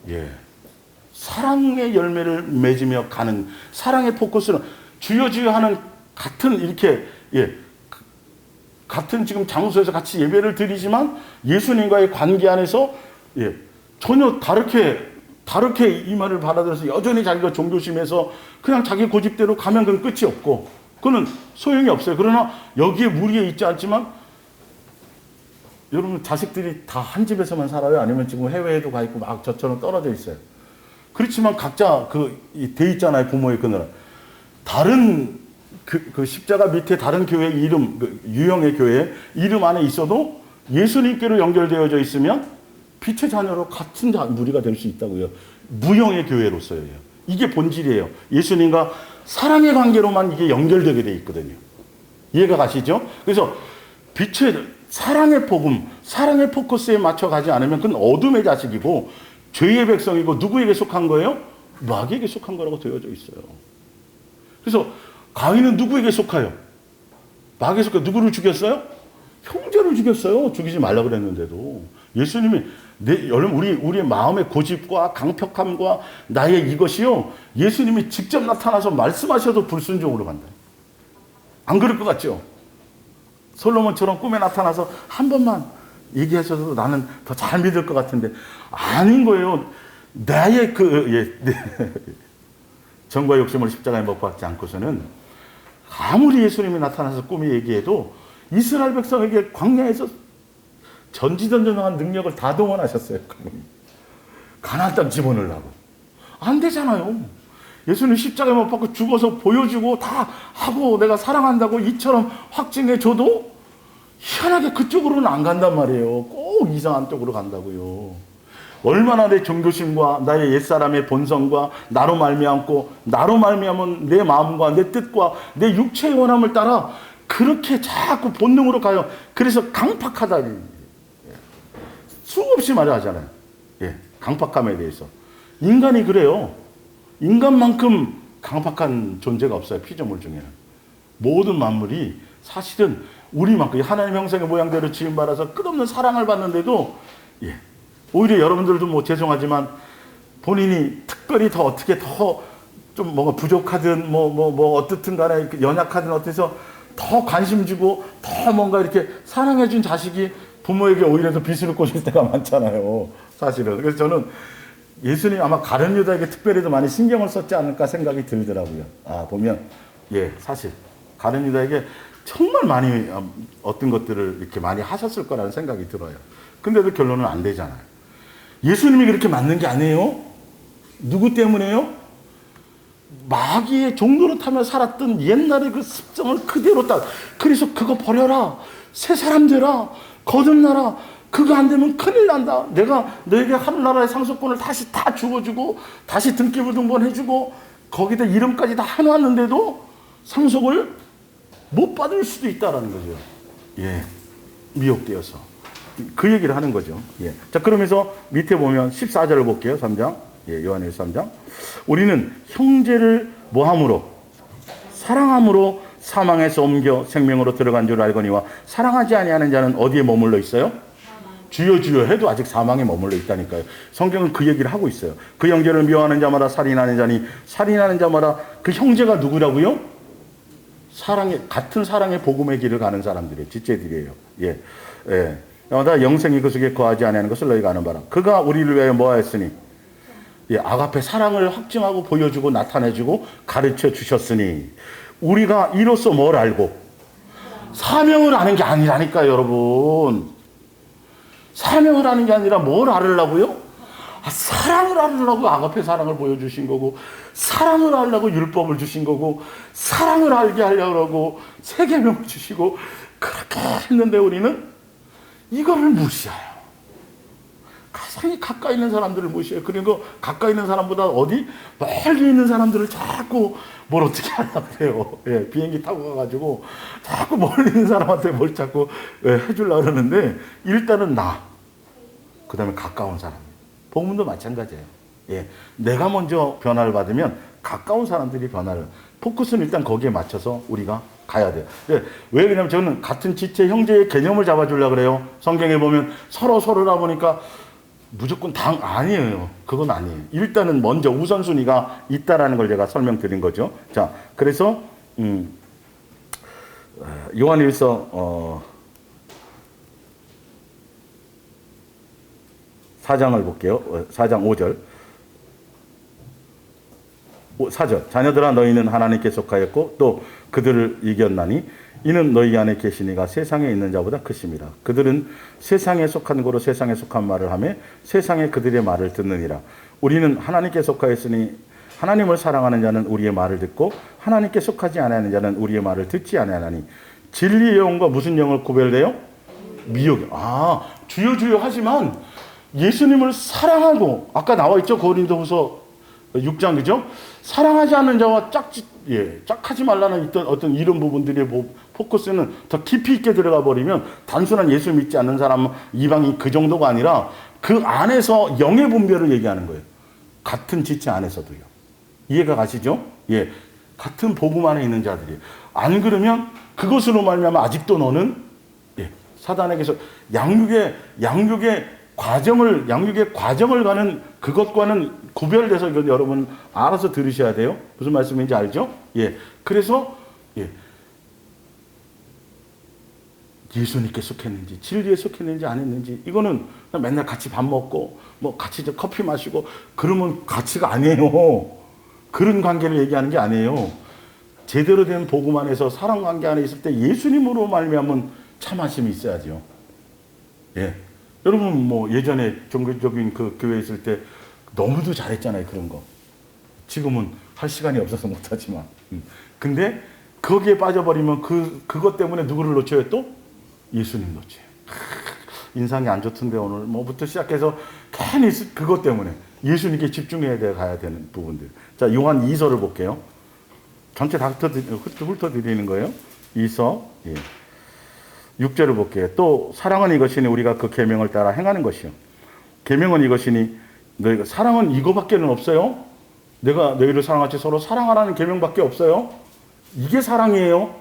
A: 예. 사랑의 열매를 맺으며 가는, 사랑의 포커스는 주여 주여 하는 같은 이렇게, 예, 같은 지금 장소에서 같이 예배를 드리지만 예수님과의 관계 안에서, 예, 전혀 다르게 이 말을 받아들여서 여전히 자기가 종교심에서 그냥 자기 고집대로 가면 그건 끝이 없고 그거는 소용이 없어요. 그러나 여기에 무리에 있지 않지만, 여러분 자식들이 다 한 집에서만 살아요? 아니면 지금 해외에도 가 있고 막 저처럼 떨어져 있어요? 그렇지만 각자 돼 있잖아요. 부모의 그늘은. 다른 그 십자가 밑에 다른 교회 이름, 유형의 교회 이름 안에 있어도 예수님께로 연결되어져 있으면 빛의 자녀로 같은 무리가 될 수 있다고요. 무형의 교회로서요. 이게 본질이에요. 예수님과 사랑의 관계로만 이게 연결되게 돼 있거든요. 이해가 가시죠? 그래서 빛의 사랑의 복음, 사랑의 포커스에 맞춰 가지 않으면 그건 어둠의 자식이고 죄의 백성이고 누구에게 속한 거예요? 마귀에게 속한 거라고 되어져 있어요. 그래서 가인은 누구에게 속하요? 마귀에게 속해. 누구를 죽였어요? 형제를 죽였어요. 죽이지 말라 그랬는데도. 예수님이 여러분 우리의 마음의 고집과 강력함과 나의 이것이요, 예수님이 직접 나타나서 말씀하셔도 불순종으로 간다. 안 그럴 것 같죠? 솔로몬처럼 꿈에 나타나서 한 번만 얘기하셔도 나는 더 잘 믿을 것 같은데 아닌 거예요. 나의 정과 욕심을 십자가에 못 박지 않고서는 아무리 예수님이 나타나서 꿈에 얘기해도 이스라엘 백성에게 광야에서 전지전능한 능력을 다 동원하셨어요. 가나안 땅 집어넣으려고. 안 되잖아요. 예수님 십자가에 못 박고 죽어서 보여주고 다 하고 내가 사랑한다고 이처럼 확증해줘도 희한하게 그쪽으로는 안 간단 말이에요. 꼭 이상한 쪽으로 간다고요. 얼마나 내 종교심과 나의 옛사람의 본성과 나로 말미암고 나로 말미암은 내 마음과 내 뜻과 내 육체의 원함을 따라 그렇게 자꾸 본능으로 가요. 그래서 강팍하다. 수없이 말하잖아요. 예, 강팍함에 대해서. 인간이 그래요. 인간만큼 강팍한 존재가 없어요. 피조물 중에는. 모든 만물이 사실은 우리만큼 하나님 형상의 모양대로 지음받아서 끝없는 사랑을 받는데도, 예, 오히려 여러분들도 뭐 죄송하지만 본인이 특별히 더 어떻게 더 좀 뭐가 부족하든 뭐 어떻든 간에 연약하든 어때서 더 관심 주고 더 뭔가 이렇게 사랑해준 자식이 부모에게 오히려 더 비수를 꽂을 때가 많잖아요. 사실은. 그래서 저는 예수님 아마 가룟 유다에게 특별히 더 많이 신경을 썼지 않을까 생각이 들더라고요. 보면, 예, 사실 가룟 유다에게 정말 많이 어떤 것들을 이렇게 많이 하셨을 거라는 생각이 들어요. 근데도 결론은 안 되잖아요. 예수님이 그렇게 맞는 게 아니에요. 누구 때문에요? 마귀의 종로로 타며 살았던 옛날의 그 습성을 그대로 따. 그래서 그거 버려라. 새 사람 되라. 거듭나라. 그거 안 되면 큰일 난다. 내가 너에게 하늘나라의 상속권을 다시 다 주어주고 다시 등기부등본 해주고 거기다 이름까지 다 해놨는데도 상속을 못 받을 수도 있다라는 거죠. 예, 미혹되어서 그 얘기를 하는 거죠. 예. 자, 그러면서 밑에 보면 14절을 볼게요. 3장. 예, 요한일서 3장. 우리는 형제를 뭐함으로? 사랑함으로 사망에서 옮겨 생명으로 들어간 줄 알거니와 사랑하지 아니하는 자는 어디에 머물러 있어요? 주여 주여 해도 아직 사망에 머물러 있다니까요. 성경은 그 얘기를 하고 있어요. 그 형제를 미워하는 자마다 살인하는 자니 살인하는 자마다 그 형제가 누구라고요? 같은 사랑의 복음의 길을 가는 사람들이에요. 지체들이에요. 예. 예. 다 영생이 그 속에 거하지 아니하는 것을 너희가 아는 바라. 그가 우리를 위하여 뭐하였으니? 예, 아가페 사랑을 확증하고 보여주고 나타내주고 가르쳐 주셨으니 우리가 이로써 뭘 알고? 사명을 아는 게 아니라니까요, 여러분. 사명을 하는 게 아니라 뭘 알으려고요? 사랑을 알으려고 아가페 사랑을 보여주신 거고, 사랑을 알려고 율법을 주신 거고, 사랑을 알게 하려고 세계명을 주시고, 그렇게 했는데 우리는 이거를 무시해요. 가장 가까이 있는 사람들을 무시해요. 그리고 가까이 있는 사람보다 어디? 멀리 있는 사람들을 자꾸 뭘 어떻게 하려고 해요. 예, 비행기 타고 가가지고 자꾸 멀리 있는 사람한테 뭘 자꾸 해주려고 그러는데 일단은 그 다음에 가까운 사람. 복음도 마찬가지예요. 예, 내가 먼저 변화를 받으면 가까운 사람들이 변화를. 포커스는 일단 거기에 맞춰서 우리가 가야 돼요. 예, 왜 그러냐면 저는 같은 지체 형제의 개념을 잡아주려고 그래요. 성경에 보면 서로라 보니까 무조건 아니에요. 그건 아니에요. 일단은 먼저 우선순위가 있다라는 걸 제가 설명드린 거죠. 자, 그래서 요한일서 4장을 볼게요. 4장 5절. 4절. 자녀들아 너희는 하나님께 속하였고 또 그들을 이겼나니 이는 너희 안에 계신 이가 세상에 있는 자보다 크심이라. 그들은 세상에 속한 거로 세상에 속한 말을 하며 세상에 그들의 말을 듣느니라. 우리는 하나님께 속하였으니 하나님을 사랑하는 자는 우리의 말을 듣고 하나님께 속하지 아니하는 자는 우리의 말을 듣지 아니하나니 진리의 영과 무슨 영을 구별해요? 미혹. 주여 주여 하지만 예수님을 사랑하고 아까 나와 있죠. 고린도후서 6장 그죠? 사랑하지 않는 자와 짝하지 말라는 있던 어떤 이런 부분들의 포커스는 더 깊이 있게 들어가 버리면 단순한 예수 믿지 않는 사람 이방인 그 정도가 아니라 그 안에서 영의 분별을 얘기하는 거예요. 같은 지체 안에서도요. 이해가 가시죠? 예, 같은 복음 안에 있는 자들이 안 그러면 그것으로 말미암아 아직도 너는 사단에게서 양육의 과정을 가는 그것과는 구별돼서 이건 여러분 알아서 들으셔야 돼요. 무슨 말씀인지 알죠? 예. 그래서 예수님께 속했는지 진리에 속했는지 안 했는지 이거는 맨날 같이 밥 먹고 뭐 같이 커피 마시고 그러면 가치가 아니에요. 그런 관계를 얘기하는 게 아니에요. 제대로 된 복음 안에서 사랑 관계 안에 있을 때 예수님으로 말미암은 참하심이 있어야죠. 예. 여러분 뭐 예전에 종교적인 그 교회에 있을 때 너무도 잘했잖아요. 그런 거. 지금은 할 시간이 없어서 못하지만. 근데 거기에 빠져버리면 그것 때문에 누구를 놓쳐요 또? 예수님 놓쳐요. 인상이 안 좋던데 오늘 뭐부터 시작해서 괜히 그것 때문에 예수님께 집중해야 가야 되는 부분들. 자, 요한 2서를 볼게요. 전체 다 훑어드리는 거예요. 2서. 예. 6절을 볼게요. 또 사랑은 이것이니 우리가 그 계명을 따라 행하는 것이요. 계명은 이것이니 너희가 사랑은 이거밖에는 없어요. 내가 너희를 사랑하지 서로 사랑하라는 계명밖에 없어요. 이게 사랑이에요.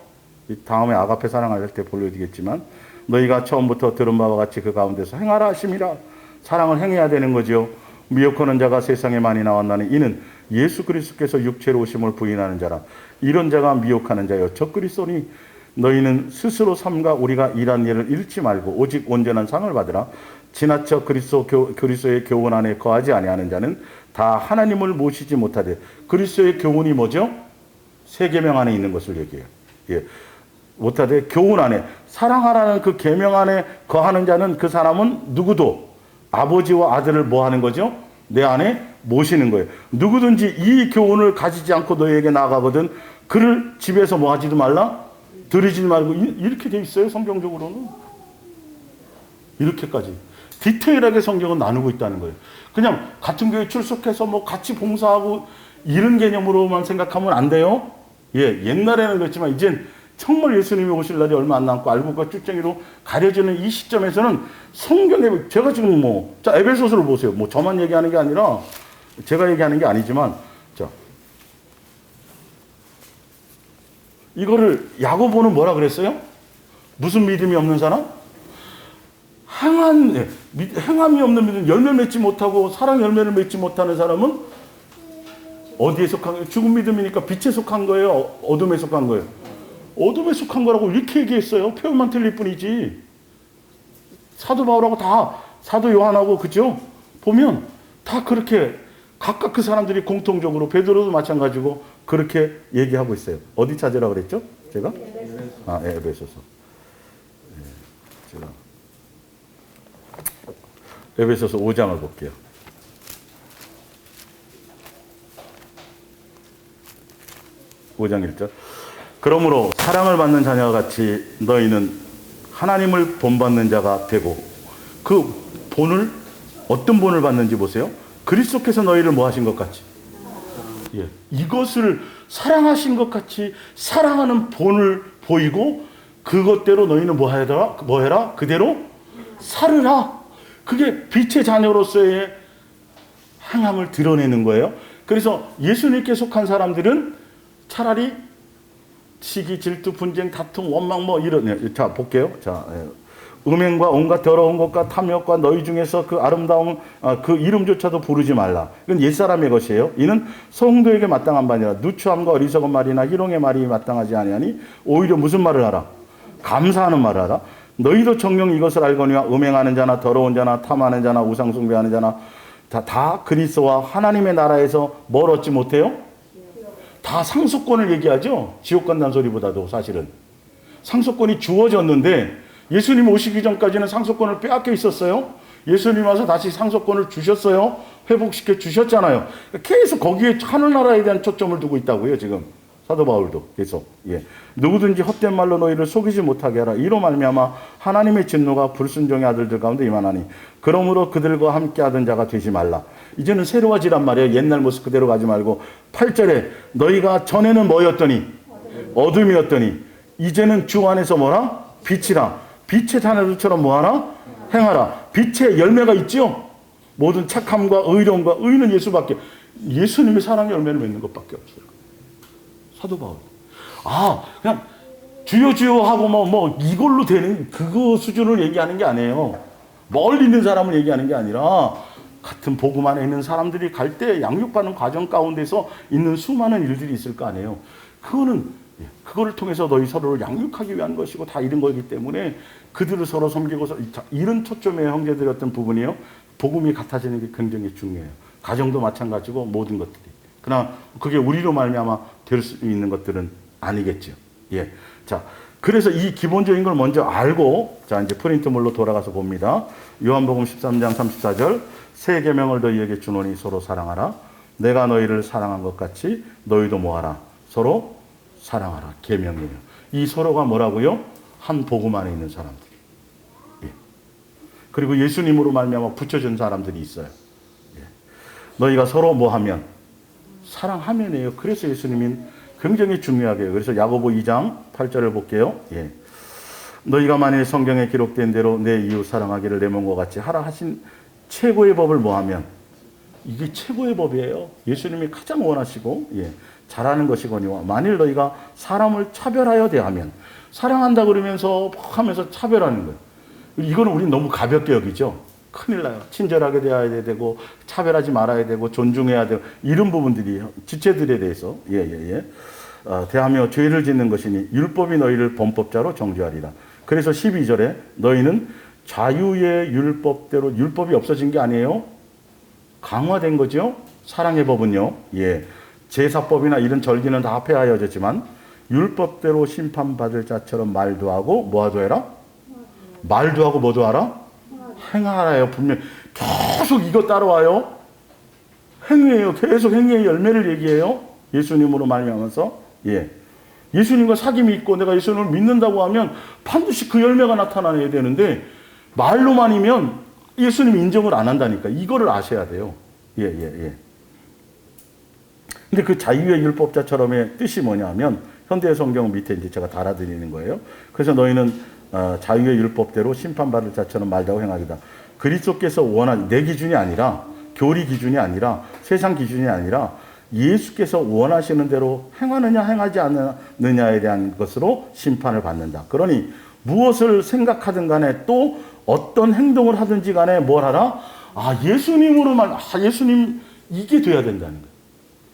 A: 다음에 아가페 사랑할 때 보여드리겠지만 너희가 처음부터 들은 바와 같이 그 가운데서 행하라 하심이라. 사랑을 행해야 되는 거죠. 미혹하는 자가 세상에 많이 나왔나니 이는 예수 그리스도께서 육체로 오심을 부인하는 자라. 이런 자가 미혹하는 자여 적그리스도니 너희는 스스로 삼가 우리가 일한 일을 잃지 말고 오직 온전한 상을 받으라. 지나쳐 그리스도의 교훈 안에 거하지 아니하는 자는 다 하나님을 모시지 못하되. 그리스도의 교훈이 뭐죠? 세 계명 안에 있는 것을 얘기해요. 예. 못하되 교훈 안에 사랑하라는 그 계명 안에 거하는 자는 그 사람은 누구도 아버지와 아들을 뭐 하는 거죠? 내 안에 모시는 거예요. 누구든지 이 교훈을 가지지 않고 너희에게 나아가거든 그를 집에서 뭐 하지도 말라? 들이지 말고. 이렇게 돼 있어요, 성경적으로는. 이렇게까지 디테일하게 성경은 나누고 있다는 거예요. 그냥 같은 교회 출석해서 뭐 같이 봉사하고 이런 개념으로만 생각하면 안 돼요. 예, 옛날에는 그랬지만 이젠 정말 예수님이 오실 날이 얼마 안 남고 알곡과 쭉쟁이로 가려지는 이 시점에서는 성경에 제가 지금 자, 에베소서를 보세요. 저만 얘기하는 게 아니라 제가 얘기하는 게 아니지만 자, 이거를 야고보는 뭐라 그랬어요? 무슨 믿음이 없는 사람? 행함이 없는 믿음, 열매 맺지 못하고 사랑 열매를 맺지 못하는 사람은 어디에 속한 거예요? 죽은 믿음이니까 빛에 속한 거예요? 어둠에 속한 거예요? 어둠에 속한 거라고 이렇게 얘기했어요. 표현만 틀릴 뿐이지. 사도 바울하고 다 사도 요한하고 그죠? 보면 다 그렇게 각각 그 사람들이 공통적으로 베드로도 마찬가지고 그렇게 얘기하고 있어요. 어디 찾으라 그랬죠? 제가? 에베소서. 제가 에베소서 5장을 볼게요. 5장 1절. 그러므로 사랑을 받는 자녀와 같이 너희는 하나님을 본받는 자가 되고 그 본을 어떤 본을 받는지 보세요. 그리스도께서 너희를 뭐 하신 것 같이. 예. 이것을 사랑하신 것 같이 사랑하는 본을 보이고 그것대로 너희는 뭐 해라? 그대로 살으라. 그게 빛의 자녀로서의 행함을 드러내는 거예요. 그래서 예수님께 속한 사람들은 차라리 시기, 질투, 분쟁, 다툼, 원망 이런. 자, 볼게요. 자, 음행과 온갖 더러운 것과 탐욕과 너희 중에서 그 아름다운 그 이름조차도 부르지 말라. 이건 옛사람의 것이에요. 이는 성도에게 마땅한 바니라. 누추함과 어리석은 말이나 희롱의 말이 마땅하지 아니하니 오히려 무슨 말을 하라? 감사하는 말을 하라. 너희도 정녕 이것을 알거니와 음행하는 자나 더러운 자나 탐하는 자나 우상 숭배하는 자나 다 그리스도와 하나님의 나라에서 뭘 얻지 못해요? 다 상속권을 얘기하죠. 지옥 간다는 소리보다도 사실은 상속권이 주어졌는데 예수님 오시기 전까지는 상속권을 빼앗겨 있었어요. 예수님 와서 다시 상속권을 주셨어요. 회복시켜 주셨잖아요. 계속 거기에 하늘나라에 대한 초점을 두고 있다고요. 지금 사도 바울도 계속. 예. 누구든지 헛된 말로 너희를 속이지 못하게 하라. 이로 말미암아 하나님의 진노가 불순종의 아들들 가운데 임하나니 그러므로 그들과 함께 하던 자가 되지 말라. 이제는 새로워지란 말이에요. 옛날 모습 그대로 가지 말고 8절에 너희가 전에는 뭐였더니 어둠이었더니 이제는 주 안에서 뭐라? 빛이라. 빛의 자녀들처럼 뭐하라? 행하라. 빛의 열매가 있죠. 모든 착함과 의로움과 의는 예수밖에. 예수님의 사랑의 열매를 맺는 것밖에 없어요. 사도 바울. 그냥 주여 주여 하고 이걸로 되는 그거 수준을 얘기하는 게 아니에요. 멀리 있는 사람을 얘기하는 게 아니라 같은 복음 안에 있는 사람들이 갈 때 양육받는 과정 가운데서 있는 수많은 일들이 있을 거 아니에요. 그거를 통해서 너희 서로를 양육하기 위한 것이고 다 이런 거기 때문에 그들을 서로 섬기고서 이런 초점의 형제들이었던 부분이요. 복음이 같아지는 게 굉장히 중요해요. 가정도 마찬가지고 모든 것들이. 그러나 그게 우리로 말미암아 될 수 있는 것들은 아니겠죠. 예. 자, 그래서 이 기본적인 걸 먼저 알고 자 이제 프린트물로 돌아가서 봅니다. 요한복음 13장 34절 새 계명을 너희에게 주노니 서로 사랑하라. 내가 너희를 사랑한 것 같이 너희도 뭐하라? 서로 사랑하라. 계명이에요. 이 서로가 뭐라고요? 한 복음 안에 있는 사람들이. 예. 그리고 예수님으로 말미암아 붙여준 사람들이 있어요. 예. 너희가 서로 뭐하면? 사랑하면이에요. 그래서 예수님이 굉장히 중요하게 해요. 그래서 야고보 2장 8절을 볼게요. 예. 너희가 만일 성경에 기록된 대로 내 이웃 사랑하기를 내 몸과 같이 하라 하신 최고의 법을 뭐하면? 이게 최고의 법이에요. 예수님이 가장 원하시고 잘하는 것이거니와 만일 너희가 사람을 차별하여 대하면 사랑한다 그러면서 하면서 차별하는 거예요. 이거는 우리 너무 가볍게 여기죠. 큰일 나요. 친절하게 대해야 되고 차별하지 말아야 되고 존중해야 되고 이런 부분들이 지체들에 대해서 대하며 죄를 짓는 것이니 율법이 너희를 범법자로 정죄하리라. 그래서 12절에 너희는 자유의 율법대로 율법이 없어진 게 아니에요. 강화된 거죠. 사랑의 법은요. 제사법이나 이런 절기는 다 폐하여졌지만 율법대로 심판받을 자처럼 말도 하고 뭐하도 해라? 말도 하고 뭐도 하라? 행하라요. 분명 계속 이거 따라와요. 행위예요. 계속 행위의 열매를 얘기해요. 예수님으로 말미암아서. 예. 예수님과 사귐이 있고 내가 예수님을 믿는다고 하면 반드시 그 열매가 나타나야 되는데 말로만이면 예수님 인정을 안 한다니까. 이거를 아셔야 돼요. 예, 예, 예. 근데 그 자유의 율법자처럼의 뜻이 뭐냐면 현대 성경 밑에 이제 제가 달아드리는 거예요. 그래서 너희는 자유의 율법대로 심판받을 자처럼 말다고 행하기다. 그리스도께서 원하는 내 기준이 아니라 교리 기준이 아니라 세상 기준이 아니라 예수께서 원하시는 대로 행하느냐 행하지 않느냐에 대한 것으로 심판을 받는다. 그러니 무엇을 생각하든 간에 또 어떤 행동을 하든지 간에 뭘 하라? 예수님으로만 예수님 이게 돼야 된다는 거예요.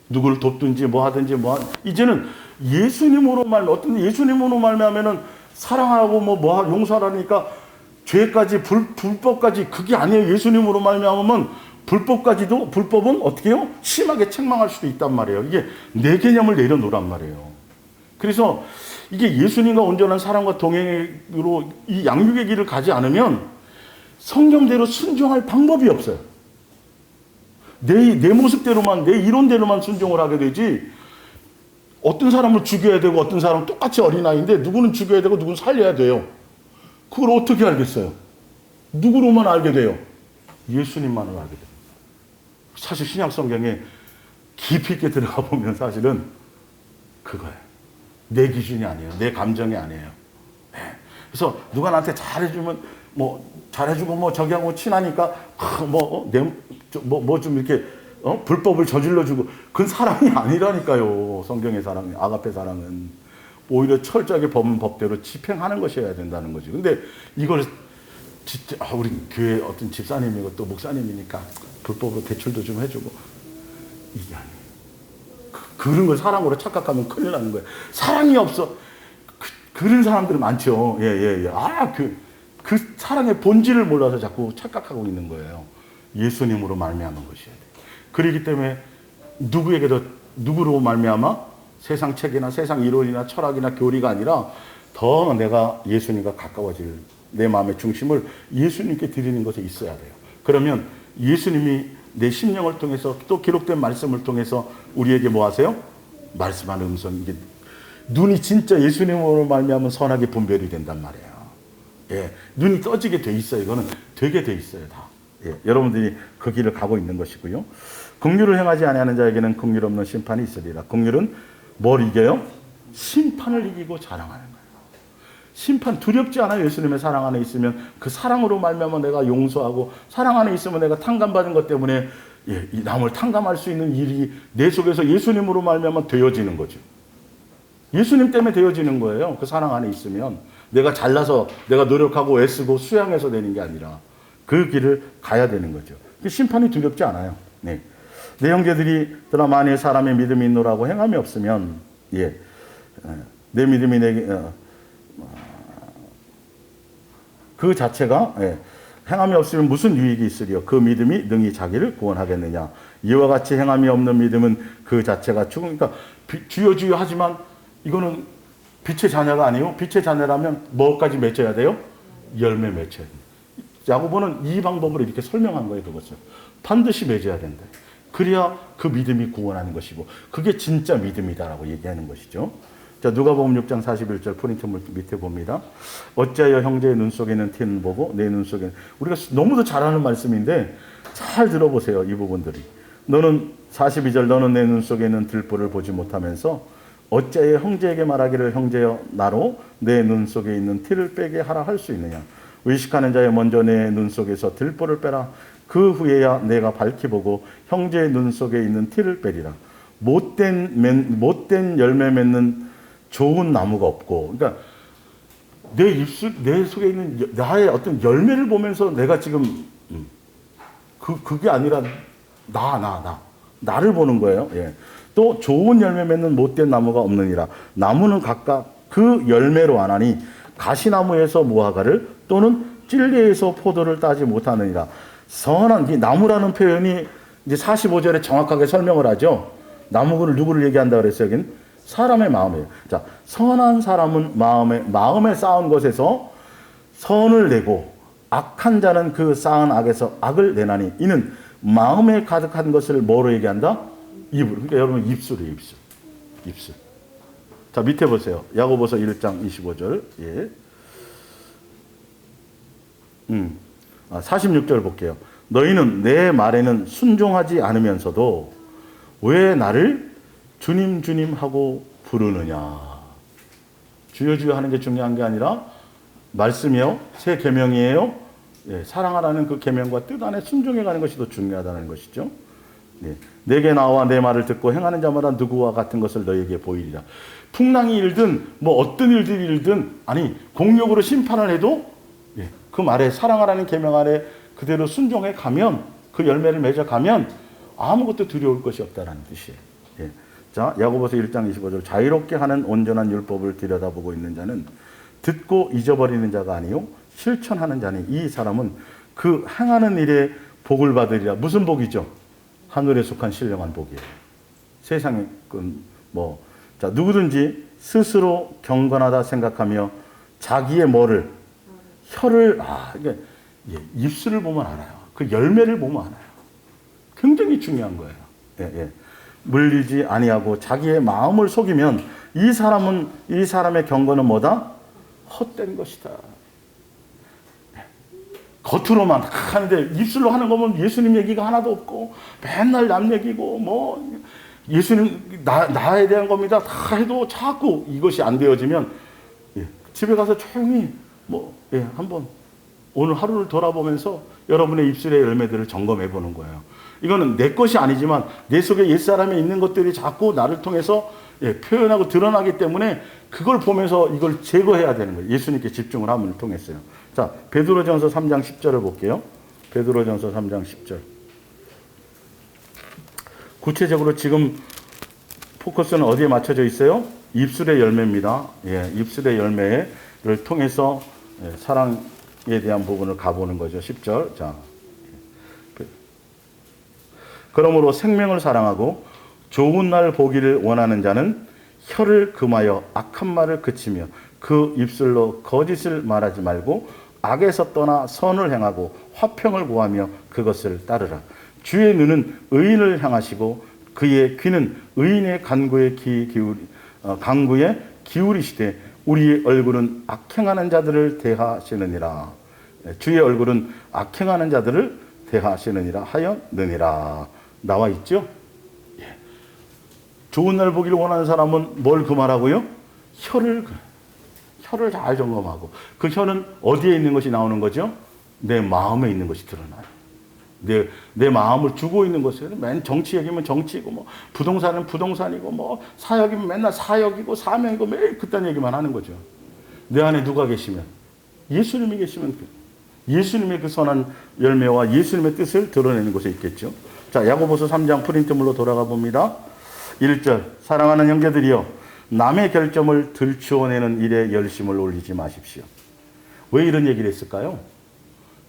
A: 누구를 돕든지 뭐 하든지 이제는 예수님으로만 어떤 예수님으로 말하면은 사랑하고 뭐 용서하라니까 죄까지 불법까지 그게 아니에요. 예수님으로 말하면 불법은 어떻게 해요? 심하게 책망할 수도 있단 말이에요. 이게 내 개념을 내려놓으란 말이에요. 그래서 이게 예수님과 온전한 사랑과 동행으로 이 양육의 길을 가지 않으면 성경대로 순종할 방법이 없어요. 내 모습대로만, 내 이론대로만 순종을 하게 되지, 어떤 사람을 죽여야 되고, 어떤 사람은 똑같이 어린아이인데, 누구는 죽여야 되고, 누구는 살려야 돼요. 그걸 어떻게 알겠어요? 누구로만 알게 돼요? 예수님만을 알게 돼요. 사실 신약 성경에 깊이 있게 들어가 보면 사실은 그거예요. 내 기준이 아니에요. 내 감정이 아니에요. 네. 그래서 누가 나한테 잘해주면, 잘해주고, 저기 하고 친하니까, 좀 이렇게, 불법을 저질러주고, 그건 사랑이 아니라니까요. 성경의 사랑이, 아가페 사랑은. 오히려 철저하게 법대로 집행하는 것이어야 된다는 거죠. 근데 이걸, 진짜, 우리 교회 어떤 집사님이고 또 목사님이니까 불법으로 대출도 좀 해주고, 이게 아니에요. 그런 걸 사랑으로 착각하면 큰일 나는 거예요. 사랑이 없어. 그런 사람들은 많죠. 예. 그 사랑의 본질을 몰라서 자꾸 착각하고 있는 거예요. 예수님으로 말미암은 것이어야 돼요. 그렇기 때문에 누구로 말미암아 세상 책이나 세상 이론이나 철학이나 교리가 아니라 더 내가 예수님과 가까워질 내 마음의 중심을 예수님께 드리는 것에 있어야 돼요. 그러면 예수님이 내 심령을 통해서 또 기록된 말씀을 통해서 우리에게 뭐 하세요? 말씀하는 음성. 이게 눈이 진짜 예수님으로 말미암은 선하게 분별이 된단 말이에요. 예, 눈이 떠지게 돼 있어요. 이거는 되게 돼 있어요, 다. 예, 여러분들이 그 길을 가고 있는 것이고요. 긍휼을 행하지 아니하는 자에게는 긍휼 없는 심판이 있으리라. 긍휼은 뭘 이겨요? 심판을 이기고 자랑하는 거예요. 심판 두렵지 않아요. 예수님의 사랑 안에 있으면 그 사랑으로 말미암아 내가 용서하고 사랑 안에 있으면 내가 탕감받은 것 때문에 이 남을 탕감할 수 있는 일이 내 속에서 예수님으로 말미암아 되어지는 거죠. 예수님 때문에 되어지는 거예요. 그 사랑 안에 있으면 내가 잘나서 내가 노력하고 애쓰고 수양해서 되는 게 아니라 그 길을 가야 되는 거죠. 심판이 두렵지 않아요. 네. 내 형제들이더라 만일 사람의 믿음이 있노라고 행함이 없으면 내 믿음이 내게 그 자체가 행함이 없으면 무슨 유익이 있으리요? 그 믿음이 능히 자기를 구원하겠느냐? 이와 같이 행함이 없는 믿음은 그 자체가 죽음. 그러니까 주여 하지만 이거는 빛의 자녀가 아니에요. 빛의 자녀라면 뭐까지 맺어야 돼요? 열매 맺어야 돼요. 야고보는 이 방법으로 이렇게 설명한 거예요. 그것을 반드시 맺어야 된다. 그래야 그 믿음이 구원하는 것이고 그게 진짜 믿음이다라고 얘기하는 것이죠. 자, 누가복음 6장 41절 프린트 밑에 봅니다. 어찌하여 형제의 눈 속에는 티는 보고 내 눈 속에는, 우리가 너무도 잘 아는 말씀인데 잘 들어보세요. 이 부분들이. 42절 너는 내 눈 속에는 들보를 보지 못하면서 어찌하여 형제에게 말하기를 형제여 나로 내 눈 속에 있는 티를 빼게 하라 할 수 있느냐. 의식하는 자여 먼저 내 눈 속에서 들보를 빼라. 그 후에야 내가 밝히 보고 형제의 눈 속에 있는 티를 빼리라. 못된 열매 맺는 좋은 나무가 없고, 그러니까 내 속에 있는 나의 어떤 열매를 보면서 내가 지금 그게 아니라 나를 보는 거예요. 예. 또 좋은 열매 맺는 못된 나무가 없느니라. 나무는 각각 그 열매로 안하니 가시나무에서 무화과를 또는 찔레에서 포도를 따지 못하느니라. 선한 이 나무라는 표현이 이제 45절에 정확하게 설명을 하죠. 나무를 누구를 얘기한다 그랬어요? 여기는 사람의 마음이에요. 자, 선한 사람은 마음에 쌓은 것에서 선을 내고 악한 자는 그 쌓은 악에서 악을 내나니 이는 마음에 가득한 것을 뭐로 얘기한다? 입으로. 그러니까 여러분 입술이에요, 입술. 입술. 자, 밑에 보세요. 야고보서 1장 25절. 예. 46절 볼게요. 너희는 내 말에는 순종하지 않으면서도 왜 나를 주님 주님 하고 부르느냐. 주여 주여 하는 게 중요한 게 아니라 말씀이요, 새 계명이에요. 예, 사랑하라는 그 계명과 뜻 안에 순종해 가는 것이 더 중요하다는 것이죠. 예, 내게 나와 내 말을 듣고 행하는 자마다 누구와 같은 것을 너에게 보이리라. 풍랑이 일든 뭐 어떤 일들이 일든 아니 공력으로 심판을 해도 예, 그 말에 사랑하라는 계명 아래 그대로 순종해 가면 그 열매를 맺어 가면 아무것도 두려울 것이 없다라는 뜻이에요. 예. 자, 야고보서 1장 25절 자유롭게 하는 온전한 율법을 들여다보고 있는 자는 듣고 잊어버리는 자가 아니요 실천하는 자니 이 사람은 그 행하는 일에 복을 받으리라. 무슨 복이죠? 하늘에 속한 신령한 복이에요. 세상에 자, 누구든지 스스로 경건하다 생각하며 자기의 뭐를 혀를 이게 입술을 보면 알아요. 그 열매를 보면 알아요. 굉장히 중요한 거예요. 예, 예. 물리지 아니하고 자기의 마음을 속이면 이 사람의 경건은 뭐다? 헛된 것이다. 겉으로만 하는데 입술로 하는 거면 예수님 얘기가 하나도 없고 맨날 남 얘기고 뭐 예수님 나에 대한 겁니다 다 해도 자꾸 이것이 안 되어지면 집에 가서 조용히 한번 오늘 하루를 돌아보면서 여러분의 입술의 열매들을 점검해 보는 거예요. 이거는 내 것이 아니지만 내 속에 옛사람에 있는 것들이 자꾸 나를 통해서 표현하고 드러나기 때문에 그걸 보면서 이걸 제거해야 되는 거예요. 예수님께 집중을 함을 통했어요. 자, 베드로전서 3장 10절을 볼게요. 베드로전서 3장 10절. 구체적으로 지금 포커스는 어디에 맞춰져 있어요? 입술의 열매입니다. 예, 입술의 열매를 통해서 사랑에 대한 부분을 가보는 거죠. 10절. 자, 그러므로 생명을 사랑하고 좋은 날 보기를 원하는 자는 혀를 금하여 악한 말을 그치며 그 입술로 거짓을 말하지 말고 악에서 떠나 선을 행하고 화평을 구하며 그것을 따르라. 주의 눈은 의인을 향하시고 그의 귀는 의인의 간구에 기울이시되 우리의 얼굴은 악행하는 자들을 대하시느니라. 주의 얼굴은 악행하는 자들을 대하시느니라 하였느니라. 나와 있죠? 예. 좋은 날 보기를 원하는 사람은 뭘 금하라고요? 혀를 잘 점검하고 그 혀는 어디에 있는 것이 나오는 거죠? 내 마음에 있는 것이 드러나요. 내 마음을 주고 있는 것은 맨 정치 얘기면 정치이고 뭐 부동산은 부동산이고 뭐 사역이면 맨날 사역이고 사명이고 매일 그딴 얘기만 하는 거죠. 내 안에 누가 계시면 예수님이 계시면 예수님의 그 선한 열매와 예수님의 뜻을 드러내는 곳에 있겠죠. 자, 야고보서 3장 프린트물로 돌아가 봅니다. 1절 사랑하는 형제들이여 남의 결점을 들추어내는 일에 열심을 올리지 마십시오. 왜 이런 얘기를 했을까요?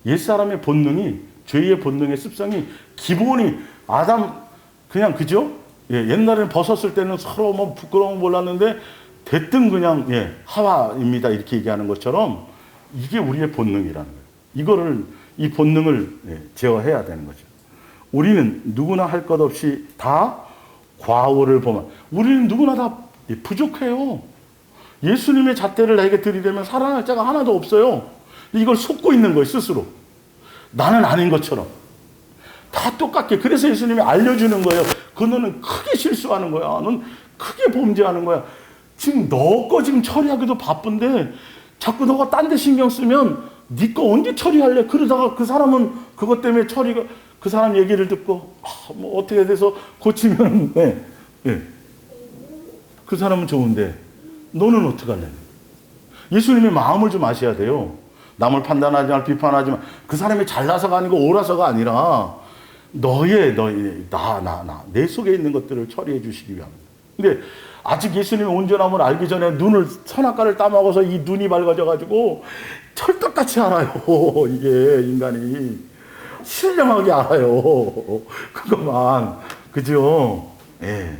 A: 옛사람의 본능이 죄의 본능의 습성이 기본이 아담 그냥 그죠? 예, 옛날에는 벗었을 때는 서로 뭐 부끄러움 몰랐는데 대뜸 그냥 하와입니다 이렇게 얘기하는 것처럼 이게 우리의 본능이라는 거예요. 이 본능을 제어해야 되는 거죠. 우리는 누구나 할 것 없이 다 과오를 범한 우리는 누구나 다 부족해요. 예수님의 잣대를 나에게 들이대면 살아날 자가 하나도 없어요. 이걸 속고 있는 거예요 스스로. 나는 아닌 것처럼 다 똑같게. 그래서 예수님이 알려주는 거예요. 너는 크게 실수하는 거야. 넌 크게 범죄하는 거야. 지금 너 거 지금 처리하기도 바쁜데 자꾸 너가 딴 데 신경 쓰면 네 거 언제 처리할래? 그러다가 그 사람은 그것 때문에 그 사람 얘기를 듣고 뭐 어떻게 돼서 고치면 그 사람은 좋은데 너는 어떡할래? 예수님의 마음을 좀 아셔야 돼요. 남을 판단하지 말 비판하지 마. 그 사람이 잘나서가 아니고 옳아서가 아니라 내 속에 있는 것들을 처리해 주시기 위함입니다. 근데 아직 예수님의 온전함을 알기 전에 눈을 선악과를 따먹어서 이 눈이 밝아져가지고 철떡같이 알아요. 이게 인간이 신령하게 알아요. 그것만 그죠? 예.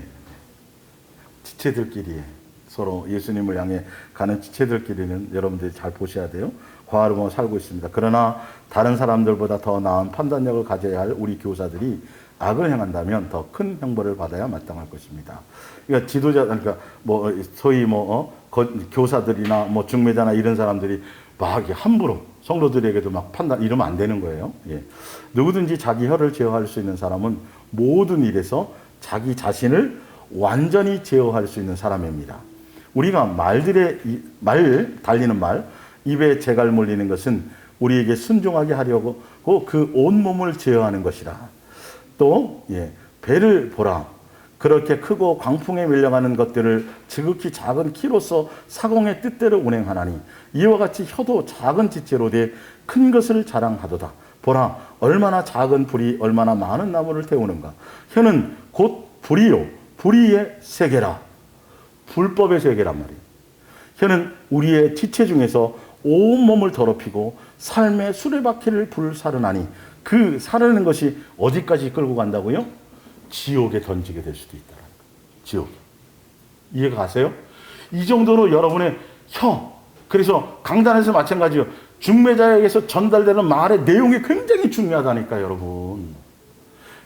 A: 지체들끼리 서로 예수님을 향해 가는 지체들끼리는 여러분들이 잘 보셔야 돼요. 과하르고 살고 있습니다. 그러나 다른 사람들보다 더 나은 판단력을 가져야 할 우리 교사들이 악을 행한다면 더 큰 형벌을 받아야 마땅할 것입니다. 그러니까 지도자, 그러니까 뭐 소위 교사들이나 뭐 중매자나 이런 사람들이 막 함부로 성도들에게도 막 판단 이러면 안 되는 거예요. 예. 누구든지 자기 혀를 제어할 수 있는 사람은 모든 일에서 자기 자신을 완전히 제어할 수 있는 사람입니다. 우리가 달리는 말, 입에 재갈 몰리는 것은 우리에게 순종하게 하려고 그 온몸을 제어하는 것이라. 또 배를 보라. 그렇게 크고 광풍에 밀려가는 것들을 지극히 작은 키로서 사공의 뜻대로 운행하나니 이와 같이 혀도 작은 지체로 돼 큰 것을 자랑하도다. 보라, 얼마나 작은 불이 얼마나 많은 나무를 태우는가. 혀는 곧 불이요, 불의의 세계라. 불법의 세계란 말이에요. 혀는 우리의 지체 중에서 온몸을 더럽히고 삶의 수레바퀴를 불사르나니 그 사르는 것이 어디까지 끌고 간다고요? 지옥에 던지게 될 수도 있다는 거예요. 지옥. 이해가 가세요? 이 정도로 여러분의 혀, 그래서 강단에서 마찬가지요. 중매자에게서 전달되는 말의 내용이 굉장히 중요하다니까, 여러분.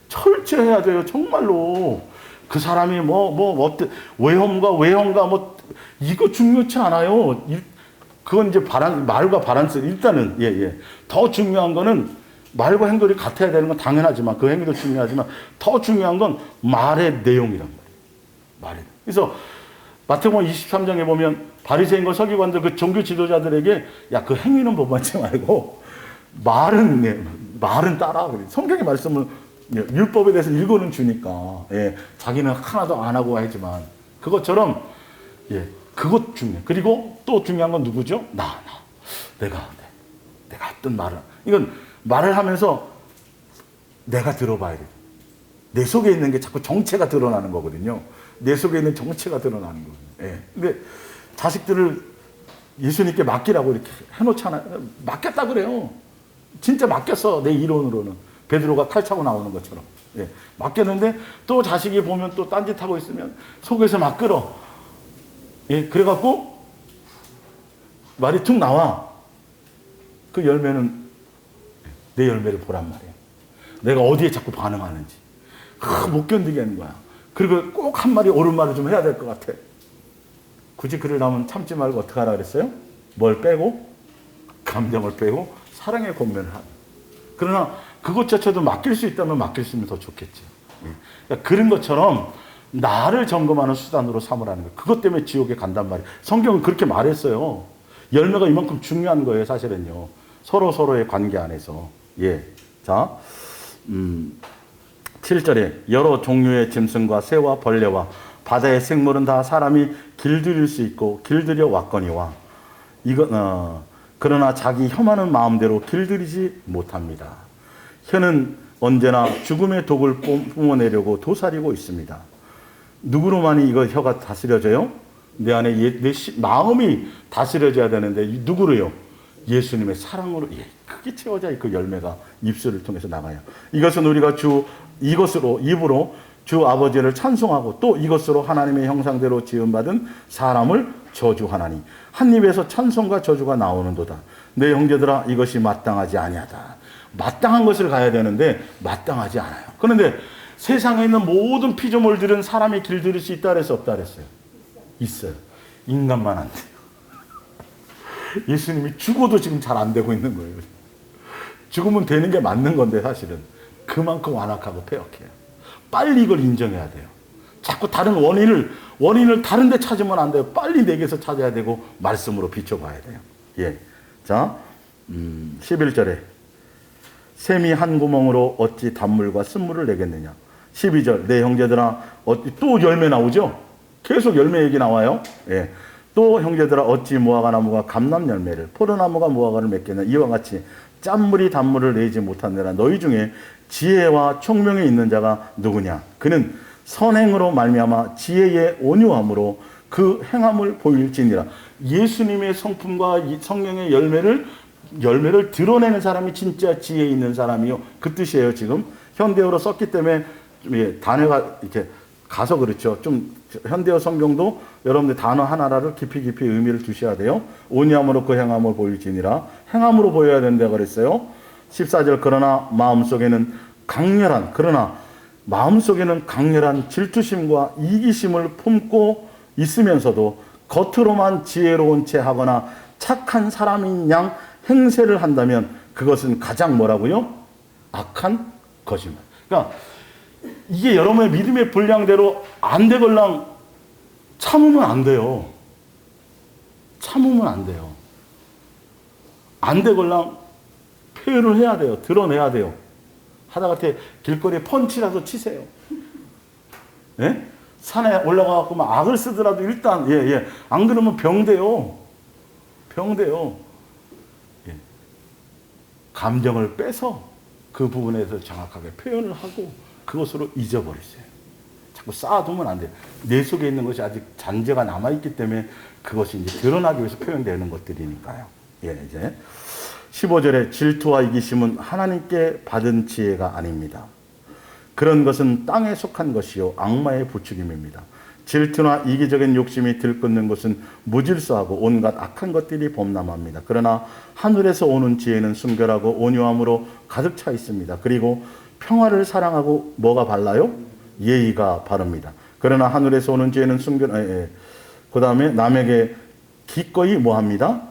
A: 철저해야 돼요, 정말로. 그 사람이 외형과 이거 중요치 않아요. 그건 이제 말과 바란스. 일단은, 더 중요한 거는 말과 행동이 같아야 되는 건 당연하지만, 그 행위도 중요하지만, 더 중요한 건 말의 내용이란 말이에요. 그래서, 마태복음 23장에 보면, 바리새인과 서기관들, 그 종교 지도자들에게, 야, 그 행위는 보지 말고, 말은 따라. 성경의 말씀은, 율법에 대해서 일궈는 주니까, 자기는 하나도 안 하고 하지만, 그것처럼, 그것 중요해. 그리고 또 중요한 건 누구죠? 내가 했던 말을. 이건 말을 하면서 내가 들어봐야 돼. 내 속에 있는 게 자꾸 정체가 드러나는 거거든요. 내 속에 있는 정체가 드러나는 거예요. 근데 자식들을 예수님께 맡기라고 이렇게 해놓잖아요. 맡겼다 그래요. 진짜 맡겼어. 내 이론으로는. 베드로가 칼 차고 나오는 것처럼. 맡겼는데 또 자식이 보면 또 딴짓하고 있으면 속에서 막 끌어. 그래갖고 말이 툭 나와. 그 열매는 내 열매를 보란 말이에요. 내가 어디에 자꾸 반응하는지. 못 견디게 하는 거야. 그리고 꼭 한 마리 옳은 말을 좀 해야 될 것 같아. 굳이 그러려면 참지 말고 어떻게 하라 그랬어요? 뭘 빼고? 감정을 빼고 사랑의 권면을 하라. 그러나 그것조차도 맡길 수 있다면 맡길 수 있으면 더 좋겠지. 그러니까 그런 것처럼 나를 점검하는 수단으로 삼으라는 거예요. 그것 때문에 지옥에 간단 말이에요. 성경은 그렇게 말했어요. 열매가 이만큼 중요한 거예요, 사실은요. 서로의 관계 안에서. 자, 7절에 여러 종류의 짐승과 새와 벌레와 바다의 생물은 다 사람이 길들일 수 있고 길들여 왔거니와 그러나 자기 혐하는 마음대로 길들이지 못합니다. 혀는 언제나 죽음의 독을 뿜어내려고 도사리고 있습니다. 누구로만이 이거 혀가 다스려져요? 내 안에 내 마음이 다스려져야 되는데 누구로요? 예수님의 사랑으로 크게 채워져야 그 열매가 입술을 통해서 나가요. 이것은 우리가 입으로 주 아버지를 찬송하고 또 이것으로 하나님의 형상대로 지음받은 사람을 저주하나니 한 입에서 찬송과 저주가 나오는도다. 내 형제들아 이것이 마땅하지 아니하다. 마땅한 것을 가야 되는데 마땅하지 않아요. 그런데 세상에 있는 모든 피조물들은 사람이 길들일 수 있다 그랬어, 없다 그랬어요? 있어요. 인간만 안 돼요. 예수님이 죽어도 지금 잘 안 되고 있는 거예요. 죽으면 되는 게 맞는 건데 사실은 그만큼 완악하고 폐역해요. 빨리 이걸 인정해야 돼요. 자꾸 다른 원인을 다른 데 찾으면 안 돼요. 빨리 내게서 찾아야 되고 말씀으로 비춰봐야 돼요. 자, 11절에 샘이 한 구멍으로 어찌 단물과 쓴물을 내겠느냐. 12절 내 형제들아 또 열매 나오죠. 계속 열매 얘기 나와요. 또 형제들아 어찌 무화과 나무가 감람 열매를 포도나무가 무화과를 맺겠냐. 이와 같이 짠물이 단물을 내지 못하느라 너희 중에 지혜와 총명이 있는 자가 누구냐. 그는 선행으로 말미암아 지혜의 온유함으로 그 행함을 보일지니라. 예수님의 성품과 성령의 열매를 드러내는 사람이 진짜 지혜 있는 사람이요. 그 뜻이에요. 지금 현대어로 썼기 때문에 단어가 이렇게 가서 그렇죠. 좀 현대어 성경도 여러분들 단어 하나를 깊이 의미를 두셔야 돼요. 온유함으로 그 행함을 보일지니라. 행함으로 보여야 된다 그랬어요. 14절 그러나 마음속에는 강렬한 질투심과 이기심을 품고 있으면서도 겉으로만 지혜로운 체 하거나 착한 사람인 양 행세를 한다면 그것은 가장 뭐라고요? 악한 거짓말. 그러니까 이게 여러분의 믿음의 분량대로 안 되걸랑 참으면 안 돼요. 참으면 안 돼요. 안 되걸랑 표현을 해야 돼요. 드러내야 돼요. 하다가 길거리에 펀치라도 치세요. 예? 산에 올라가갖고 막 악을 쓰더라도 일단, 안 그러면 병돼요. 예. 감정을 빼서 그 부분에서 정확하게 표현을 하고 그것으로 잊어버리세요. 자꾸 쌓아두면 안 돼요. 내 속에 있는 것이 아직 잔재가 남아있기 때문에 그것이 이제 드러나기 위해서 표현되는 것들이니까요. 이제 15절에 질투와 이기심은 하나님께 받은 지혜가 아닙니다. 그런 것은 땅에 속한 것이요 악마의 부추김입니다. 질투나 이기적인 욕심이 들끓는 것은 무질서하고 온갖 악한 것들이 범람합니다. 그러나 하늘에서 오는 지혜는 순결하고 온유함으로 가득 차 있습니다. 그리고 평화를 사랑하고 뭐가 발라요? 예의가 바릅니다. 그러나 하늘에서 오는 지혜는 그 다음에 남에게 기꺼이 뭐합니다?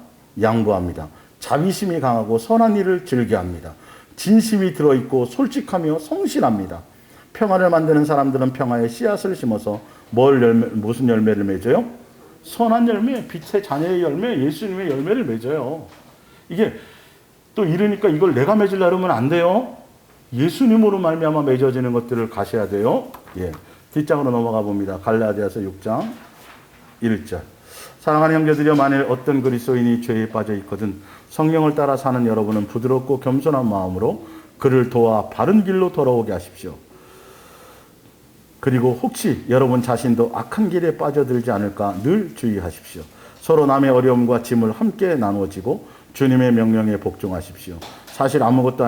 A: 양보합니다. 자비심이 강하고 선한 일을 즐겨합니다. 진심이 들어있고 솔직하며 성실합니다. 평화를 만드는 사람들은 평화의 씨앗을 심어서 무슨 열매를 맺어요? 선한 열매, 빛의 자녀의 열매, 예수님의 열매를 맺어요. 이게 또 이러니까 이걸 내가 맺으려고 하면 안 돼요. 예수님으로 말미암아 맺어지는 것들을 가셔야 돼요. 뒷장으로 넘어가 봅니다. 갈라디아서 6장 1절. 사랑하는 형제들이여 만일 어떤 그리스도인이 죄에 빠져 있거든 성령을 따라 사는 여러분은 부드럽고 겸손한 마음으로 그를 도와 바른 길로 돌아오게 하십시오. 그리고 혹시 여러분 자신도 악한 길에 빠져들지 않을까 늘 주의하십시오. 서로 남의 어려움과 짐을 함께 나누어지고 주님의 명령에 복종하십시오. 사실 아무것도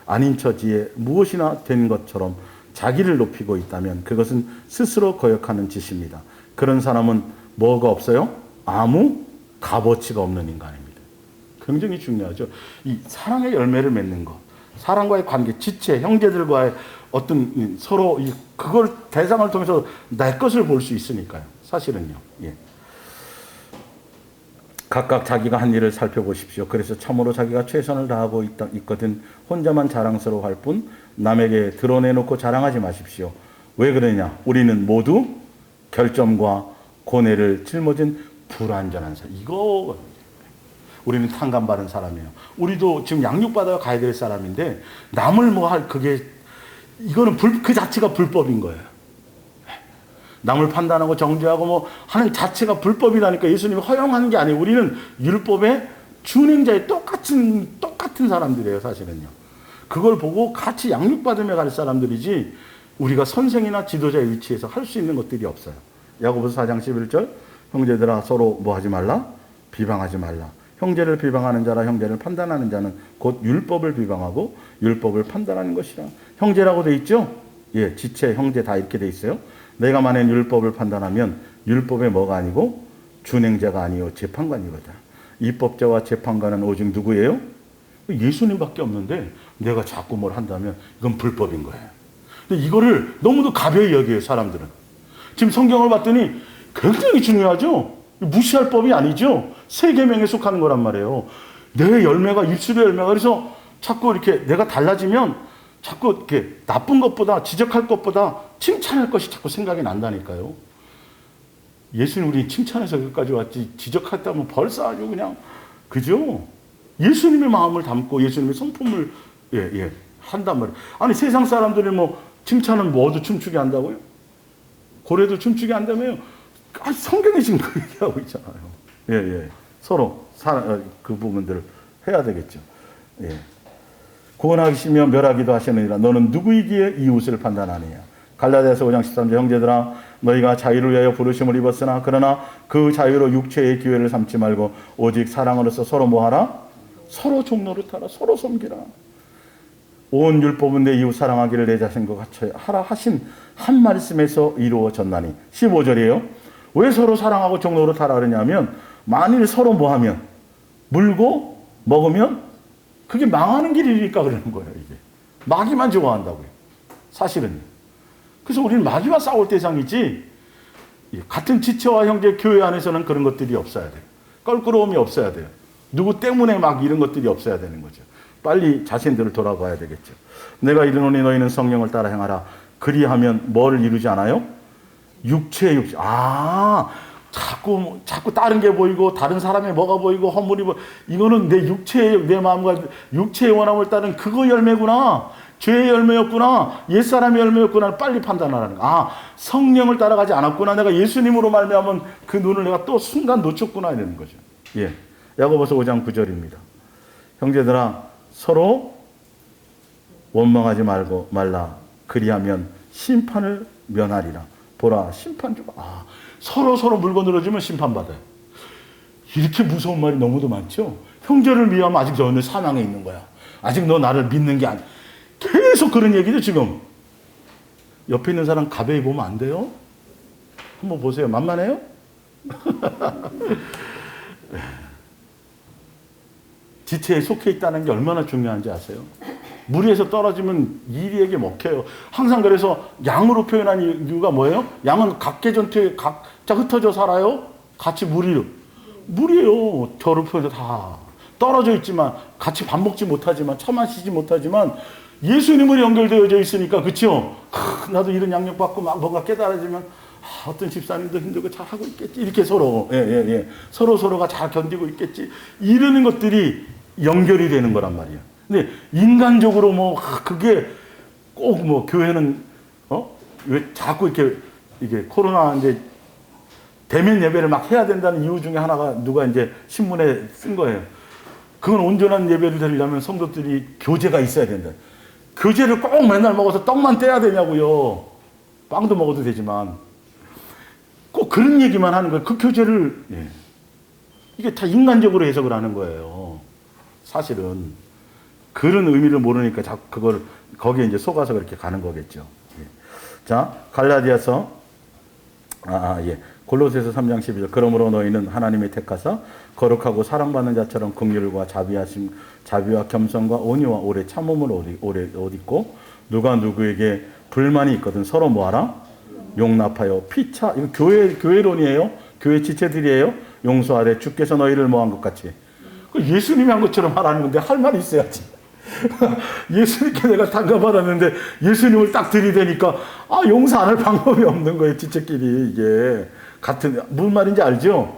A: 아닌 처지에 무엇이나 된 것처럼 자기를 높이고 있다면 그것은 스스로 거역하는 짓입니다. 그런 사람은 뭐가 없어요? 아무 값어치가 없는 인간입니다. 굉장히 중요하죠. 이 사랑의 열매를 맺는 것, 사랑과의 관계, 지체, 형제들과의 어떤 서로 그걸 대상을 통해서 내 것을 볼 수 있으니까요. 사실은요. 각각 자기가 한 일을 살펴보십시오. 그래서 참으로 자기가 최선을 다하고 있거든 혼자만 자랑스러워할 뿐 남에게 드러내놓고 자랑하지 마십시오. 왜 그러냐? 우리는 모두 결점과 고뇌를 짊어진 불완전한 사람. 이거 우리는 탕감받은 사람이에요. 우리도 지금 양육받아 가야 될 사람인데 남을 이거는 그 자체가 불법인 거예요. 남을 판단하고 정죄하고 하는 자체가 불법이라니까 예수님이 허용하는 게 아니에요. 우리는 율법의 준행자의 똑같은 사람들이에요, 사실은요. 그걸 보고 같이 양육받으며 갈 사람들이지 우리가 선생이나 지도자의 위치에서 할 수 있는 것들이 없어요. 야고보서 4장 11절 형제들아 서로 뭐하지 말라? 비방하지 말라. 형제를 비방하는 자라 형제를 판단하는 자는 곧 율법을 비방하고 율법을 판단하는 것이라. 형제라고 돼 있죠? 지체, 형제 다 이렇게 돼 있어요. 내가 만약 율법을 판단하면 율법의 뭐가 아니고 준행자가 아니요 재판관이거든. 입법자와 재판관은 오직 누구예요? 예수님밖에 없는데 내가 자꾸 뭘 한다면 이건 불법인 거예요. 근데 이거를 너무도 가벼이 여겨요, 사람들은. 지금 성경을 봤더니 굉장히 중요하죠? 무시할 법이 아니죠? 세 계명에 속하는 거란 말이에요. 내 열매가 입술의 열매가 그래서 자꾸 이렇게 내가 달라지면 자꾸 이렇게 나쁜 것보다 지적할 것보다 칭찬할 것이 자꾸 생각이 난다니까요. 예수님 우리 칭찬해서 여기까지 왔지 지적했다면 벌써 아주 그냥 그죠? 예수님의 마음을 담고 예수님의 성품을 한단 말이에요. 아니 세상 사람들이 칭찬은 모두 춤추게 한다고요? 고래도 춤추게 한다며요? 성경이 지금 그 얘기하고 있잖아요. 서로 그 부분들을 해야 되겠죠. 구원하시며 멸하기도 하시느니라. 너는 누구이기에 이웃을 판단하느냐. 갈라디아서 5장 13절 형제들아 너희가 자유를 위하여 부르심을 입었으나 그러나 그 자유로 육체의 기회를 삼지 말고 오직 사랑으로서 서로 뭐하라? 서로 종노릇하라. 서로 섬기라. 온 율법은 내 이웃 사랑하기를 내 자신과 같이 하라 하신 한 말씀에서 이루어졌나니. 15절이에요. 왜 서로 사랑하고 종로로 하라 그러냐면 만일 서로 뭐하면 물고 먹으면 그게 망하는 길이니까 그러는 거예요. 이게 마귀만 좋아한다고요. 사실은. 그래서 우리는 마귀와 싸울 대상이지 같은 지체와 형제 교회 안에서는 그런 것들이 없어야 돼요. 껄끄러움이 없어야 돼요. 누구 때문에 막 이런 것들이 없어야 되는 거죠. 빨리 자신들을 돌아봐야 되겠죠. 내가 이르노니 너희는 성령을 따라 행하라. 그리하면 뭘 이루지 않아요? 육체. 자꾸 다른 게 보이고 다른 사람의 뭐가 보이고 허물이 이거는 내 육체의 내 마음과 육체의 원함을 따른 그거 열매구나. 죄의 열매였구나. 옛사람의 열매였구나. 빨리 판단하라는 거. 성령을 따라가지 않았구나. 내가 예수님으로 말미암은 그 눈을 내가 또 순간 놓쳤구나 이러는 거죠. 예. 야고보서 5장 9절입니다. 형제들아 서로 원망하지 말라. 그리하면 심판을 면하리라. 보라 심판 주가. 서로 물고 늘어지면 심판받아요. 이렇게 무서운 말이 너무도 많죠. 형제를 미워하면 아직 너는 사망에 있는 거야. 아직 너 나를 믿는 게 아니야. 계속 그런 얘기죠 지금. 옆에 있는 사람 가벼이 보면 안 돼요. 한번 보세요. 만만해요? 지체에 속해 있다는 게 얼마나 중요한지 아세요? 무리에서 떨어지면 이리에게 먹혀요. 항상 그래서 양으로 표현한 이유가 뭐예요? 양은 각계 전투에 각자 흩어져 살아요. 같이 무리예요. 저를 표현해서 다 떨어져 있지만 같이 밥 먹지 못하지만 차 마시지 못하지만 예수님으로 연결되어져 있으니까 그렇죠? 나도 이런 양육 받고 막 뭔가 깨달아지면 어떤 집사님도 힘들고 잘 하고 있겠지. 이렇게 서로 서로가 잘 견디고 있겠지. 이러는 것들이 연결이 되는 거란 말이에요. 근데 인간적으로 그게 꼭 교회는 왜 자꾸 이게 코로나 이제 대면 예배를 막 해야 된다는 이유 중에 하나가 누가 이제 신문에 쓴 거예요. 그건 온전한 예배를 드리려면 성도들이 교제가 있어야 된다. 교제를 꼭 맨날 먹어서 떡만 떼야 되냐고요. 빵도 먹어도 되지만 꼭 그런 얘기만 하는 거예요. 그 교제를 이게 다 인간적으로 해석을 하는 거예요. 사실은 그런 의미를 모르니까 자꾸 그걸 거기에 이제 속아서 그렇게 가는 거겠죠. 자, 갈라디아서 골로새서 3장 12절. 그러므로 너희는 하나님의 택하사 거룩하고 사랑받는 자처럼 긍휼과 자비와 겸손과 온유와 오래 참음을 옷 입고 누가 누구에게 불만이 있거든 서로 뭐하라? 용납하여 피차. 이거 교회론이에요. 교회 지체들이에요. 용서하되 주께서 너희를 뭐한 것 같이. 예수님이 한 것처럼 하라는 건데 할 말이 있어야지. 예수님께 내가 단가받았는데 예수님을 딱 들이대니까 용서 안 할 방법이 없는 거예요. 지체끼리 이게 같은 무슨 말인지 알죠?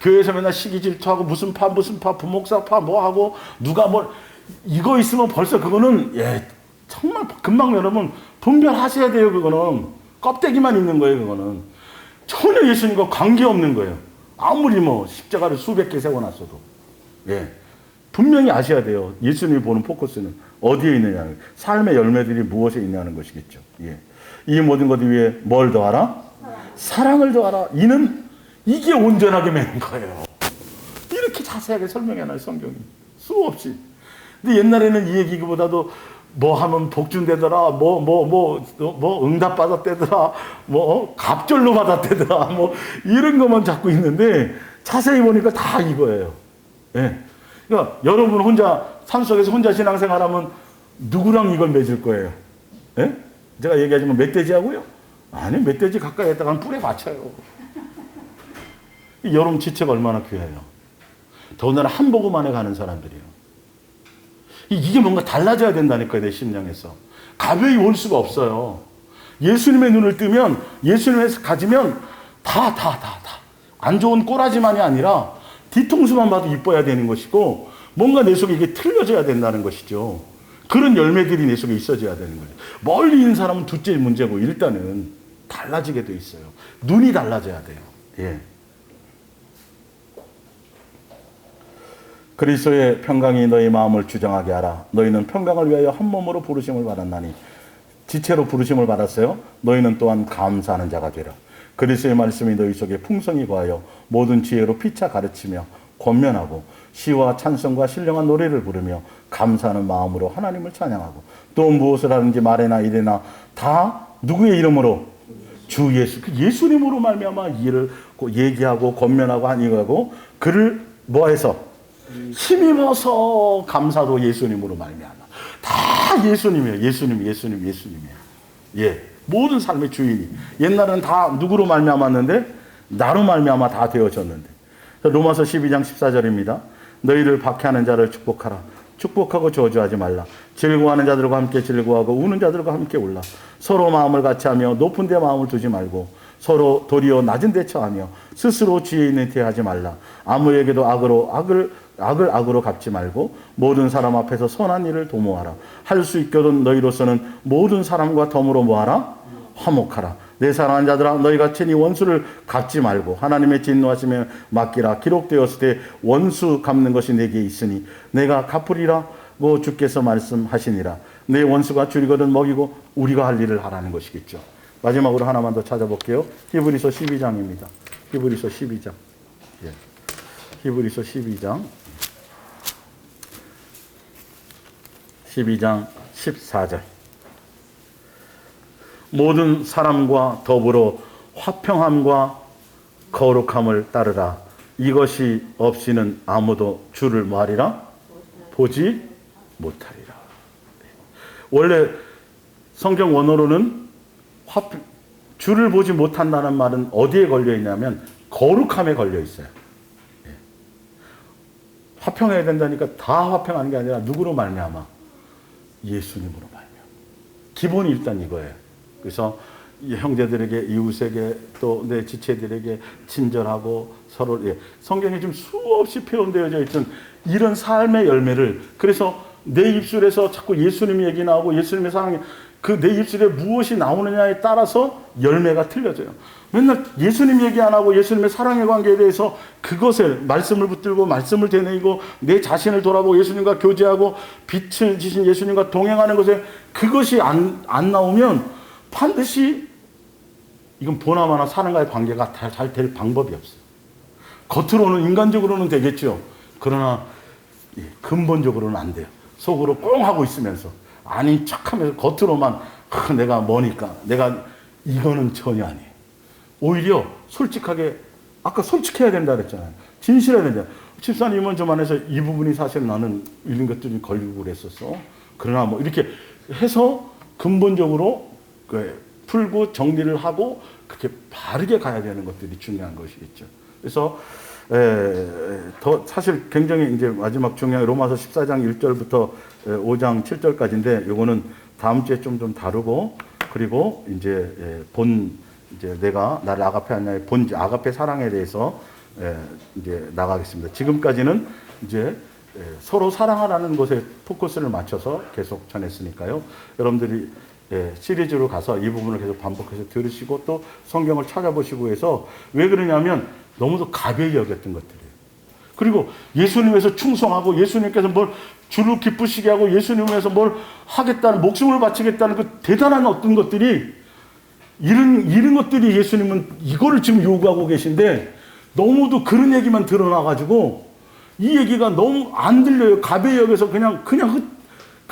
A: 교회에서 맨날 시기 질투하고 무슨 파 부목사파 뭐하고 누가 이거 있으면 벌써 그거는 정말 금방 여러분 분별하셔야 돼요. 그거는 껍데기만 있는 거예요. 그거는 전혀 예수님과 관계없는 거예요. 아무리 십자가를 수백 개 세워놨어도 분명히 아셔야 돼요. 예수님이 보는 포커스는 어디에 있느냐, 삶의 열매들이 무엇에 있냐는 것이겠죠. 이 모든 것 위에 뭘 더하라? 사랑을 더하라. 이게 온전하게 매는 거예요. 이렇게 자세하게 설명해놔요, 성경이. 수없이. 근데 옛날에는 이 얘기보다도 하면 복준되더라, 응답 받았대더라, 갑절로 받았대더라, 이런 것만 잡고 있는데 자세히 보니까 다 이거예요. 그러니까 여러분 혼자 산속에서 혼자 신앙생활하면 누구랑 이걸 맺을 거예요? 제가 얘기하지만 멧돼지하고요? 아니, 멧돼지 가까이 했다가는 뿔에 맞춰요. 여러분 지체가 얼마나 귀해요. 더군다나 한 복음 안에 가는 사람들이요. 이게 뭔가 달라져야 된다니까요. 내 심령에서. 가벼이 올 수가 없어요. 예수님의 눈을 뜨면, 예수님에서 가지면 다. 안 좋은 꼬라지만이 아니라 뒤통수만 봐도 이뻐야 되는 것이고 뭔가 내 속에 이게 틀려져야 된다는 것이죠. 그런 열매들이 내 속에 있어져야 되는 거죠. 멀리 있는 사람은 둘째 문제고 일단은 달라지게 돼 있어요. 눈이 달라져야 돼요. 그리스도의 평강이 너희 마음을 주장하게 하라. 너희는 평강을 위하여 한 몸으로 부르심을 받았나니. 지체로 부르심을 받았어요. 너희는 또한 감사하는 자가 되라. 그리스도의 말씀이 너희 속에 풍성히 거하여 모든 지혜로 피차 가르치며 권면하고 시와 찬송과 신령한 노래를 부르며 감사하는 마음으로 하나님을 찬양하고 또 무엇을 하든지 말이나 이래나 다 누구의 이름으로? 주 예수, 그 예수님으로 말미암아 이를 얘기하고 권면하고 하니하고 그를 뭐해서 힘입어서 감사도 예수님으로 말미암아. 다 예수님이에요. 예수님이에요. 예, 모든 삶의 주인이. 옛날에는 다 누구로 말미암았는데 나로 말미암아 다 되어졌는데. 로마서 12장 14절입니다. 너희를 박해하는 자를 축복하라. 축복하고 저주하지 말라. 즐거워하는 자들과 함께 즐거워하고 우는 자들과 함께 울라. 서로 마음을 같이하며 높은 데 마음을 두지 말고 서로 도리어 낮은 데 처하며 스스로 지혜 있는 데 하지 말라. 아무에게도 악으로 갚지 말고 모든 사람 앞에서 선한 일을 도모하라. 할 수 있거든 너희로서는 모든 사람과 덤으로 뭐하라? 화목하라. 내 사랑하는 자들아 너희가 친히 원수를 갚지 말고 하나님의 진노하심에 맡기라. 기록되었을 때 원수 갚는 것이 내게 있으니 내가 갚으리라고 주께서 말씀하시니라. 내 원수가 줄이거든 먹이고 우리가 할 일을 하라는 것이겠죠. 마지막으로 하나만 더 찾아볼게요. 히브리서 12장입니다. 히브리서 12장. 예. 히브리서 12장 14절. 모든 사람과 더불어 화평함과 거룩함을 따르라. 이것이 없이는 아무도 주를 뭐하리라? 보지 못하리라. 원래 성경 원어로는 주를 보지 못한다는 말은 어디에 걸려 있냐면 거룩함에 걸려 있어요. 화평해야 된다니까 다 화평하는 게 아니라 누구로 말미암아? 예수님으로 말미암아. 기본이 일단 이거예요. 그래서 형제들에게, 이웃에게, 또 내 지체들에게 친절하고 서로, 성경에 좀 수없이 표현되어져 있던 이런 삶의 열매를, 그래서 내 입술에서 자꾸 예수님 얘기 나오고 예수님의 사랑이, 그 내 입술에 무엇이 나오느냐에 따라서 열매가 틀려져요. 맨날 예수님 얘기 안 하고 예수님의 사랑의 관계에 대해서 그것을 말씀을 붙들고 말씀을 되뇌이고 내 자신을 돌아보고 예수님과 교제하고 빛을 지신 예수님과 동행하는 것에 그것이 안 나오면 반드시 이건 보나마나 사람과의 관계가 잘 될 방법이 없어요. 겉으로는 인간적으로는 되겠죠. 그러나 근본적으로는 안 돼요. 속으로 꽁 하고 있으면서 아닌 척하면서 겉으로만 내가 뭐니까 이거는 전혀 아니에요. 오히려 솔직하게, 아까 솔직해야 된다 그랬잖아요. 진실해야 된다. 집사님은 좀 안에서 이 부분이 사실 나는 이런 것들이 걸리고 그랬었어. 그러나 뭐 이렇게 해서 근본적으로 풀고 정리를 하고 그렇게 바르게 가야 되는 것들이 중요한 것이겠죠. 그래서 더 사실 굉장히 이제 마지막 중요한 로마서 14장 1절부터 5장 7절까지인데 요거는 다음 주에 좀 다루고, 그리고 이제 이제 내가 나를 아가페하냐의 본질, 아가페 사랑에 대해서 이제 나가겠습니다. 지금까지는 이제 서로 사랑하라는 것에 포커스를 맞춰서 계속 전했으니까요. 여러분들이 시리즈로 가서 이 부분을 계속 반복해서 들으시고 또 성경을 찾아보시고 해서, 왜 그러냐면 너무도 가벼이 여겼던 것들이에요. 그리고 예수님에서 충성하고 예수님께서 뭘 주를 기쁘시게 하고 예수님에서 뭘 하겠다는, 목숨을 바치겠다는 그 대단한 어떤 것들이, 이런 것들이 예수님은 이거를 지금 요구하고 계신데 너무도 그런 얘기만 드러나가지고 이 얘기가 너무 안 들려요. 가벼이 여겨서 그냥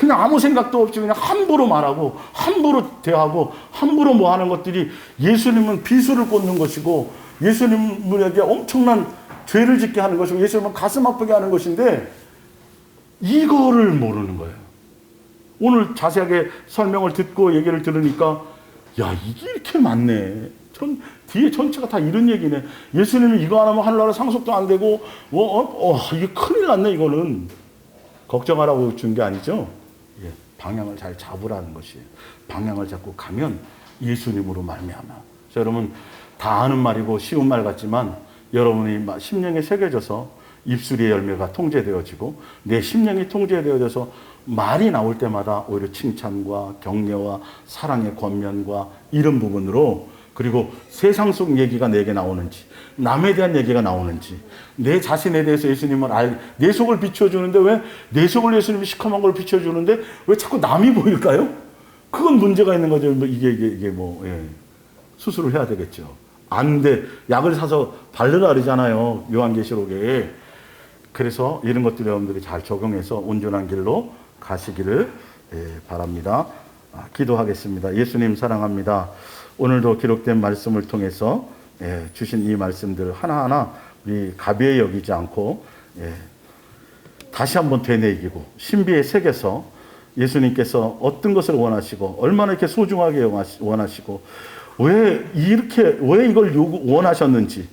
A: 아무 생각도 없이 그냥 함부로 말하고 함부로 대하고 함부로 뭐 하는 것들이, 예수님은 비수를 꽂는 것이고 예수님에게 엄청난 죄를 짓게 하는 것이고 예수님은 가슴 아프게 하는 것인데 이거를 모르는 거예요. 오늘 자세하게 설명을 듣고 얘기를 들으니까 야, 이게 이렇게 많네. 뒤에 전체가 다 이런 얘기네. 예수님이 이거 안 하면 하늘나라 상속도 안 되고 이게 큰일 났네. 이거는 걱정하라고 준 게 아니죠. 방향을 잘 잡으라는 것이에요. 방향을 잡고 가면 예수님으로 말미암아. 여러분 다 아는 말이고 쉬운 말 같지만 여러분이 심령에 새겨져서 입술의 열매가 통제되어지고 내 심령이 통제되어져서 말이 나올 때마다 오히려 칭찬과 격려와 사랑의 권면과 이런 부분으로, 그리고 세상 속 얘기가 내게 나오는지 남에 대한 얘기가 나오는지 내 자신에 대해서 예수님을 내 속을 비춰주는데 왜 내 속을 예수님이 시커먼 걸 비춰주는데 왜 자꾸 남이 보일까요? 그건 문제가 있는 거죠. 이게 수술을 해야 되겠죠. 안 돼. 약을 사서 바르라 그러잖아요. 요한계시록에. 그래서 이런 것들 여러분들이 잘 적용해서 온전한 길로 가시기를 바랍니다. 기도하겠습니다. 예수님 사랑합니다. 오늘도 기록된 말씀을 통해서 주신 이 말씀들 하나하나 우리 가벼이 여기지 않고 다시 한번 되뇌이고 신비의 색에서 예수님께서 어떤 것을 원하시고 얼마나 이렇게 소중하게 원하시고 왜 이걸 원하셨는지,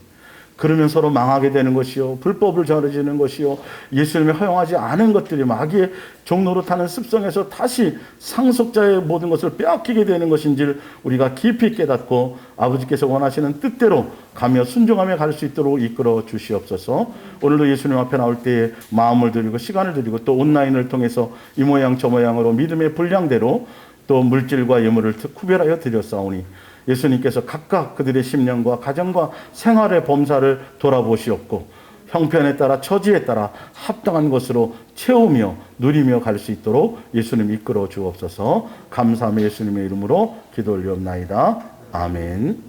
A: 그러면 서로 망하게 되는 것이요, 불법을 저지르는 것이요, 예수님이 허용하지 않은 것들이 마귀의 종로로 타는 습성에서 다시 상속자의 모든 것을 빼앗기게 되는 것인지를 우리가 깊이 깨닫고 아버지께서 원하시는 뜻대로 가며 순종하며 갈 수 있도록 이끌어 주시옵소서. 오늘도 예수님 앞에 나올 때에 마음을 드리고 시간을 드리고 또 온라인을 통해서 이 모양 저 모양으로 믿음의 분량대로 또 물질과 예물을 구별하여 드렸사오니 예수님께서 각각 그들의 심령과 가정과 생활의 범사를 돌아보시옵고 형편에 따라 처지에 따라 합당한 것으로 채우며 누리며 갈 수 있도록 예수님 이끌어 주옵소서. 감사하며 예수님의 이름으로 기도 올리옵나이다. 아멘.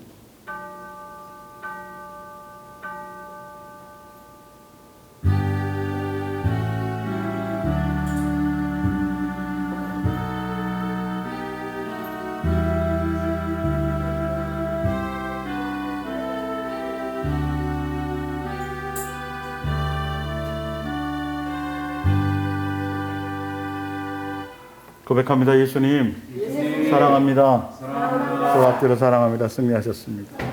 A: 고백합니다. 예수님, 사랑합니다. 저 앞뒤로 사랑합니다. 승리하셨습니다.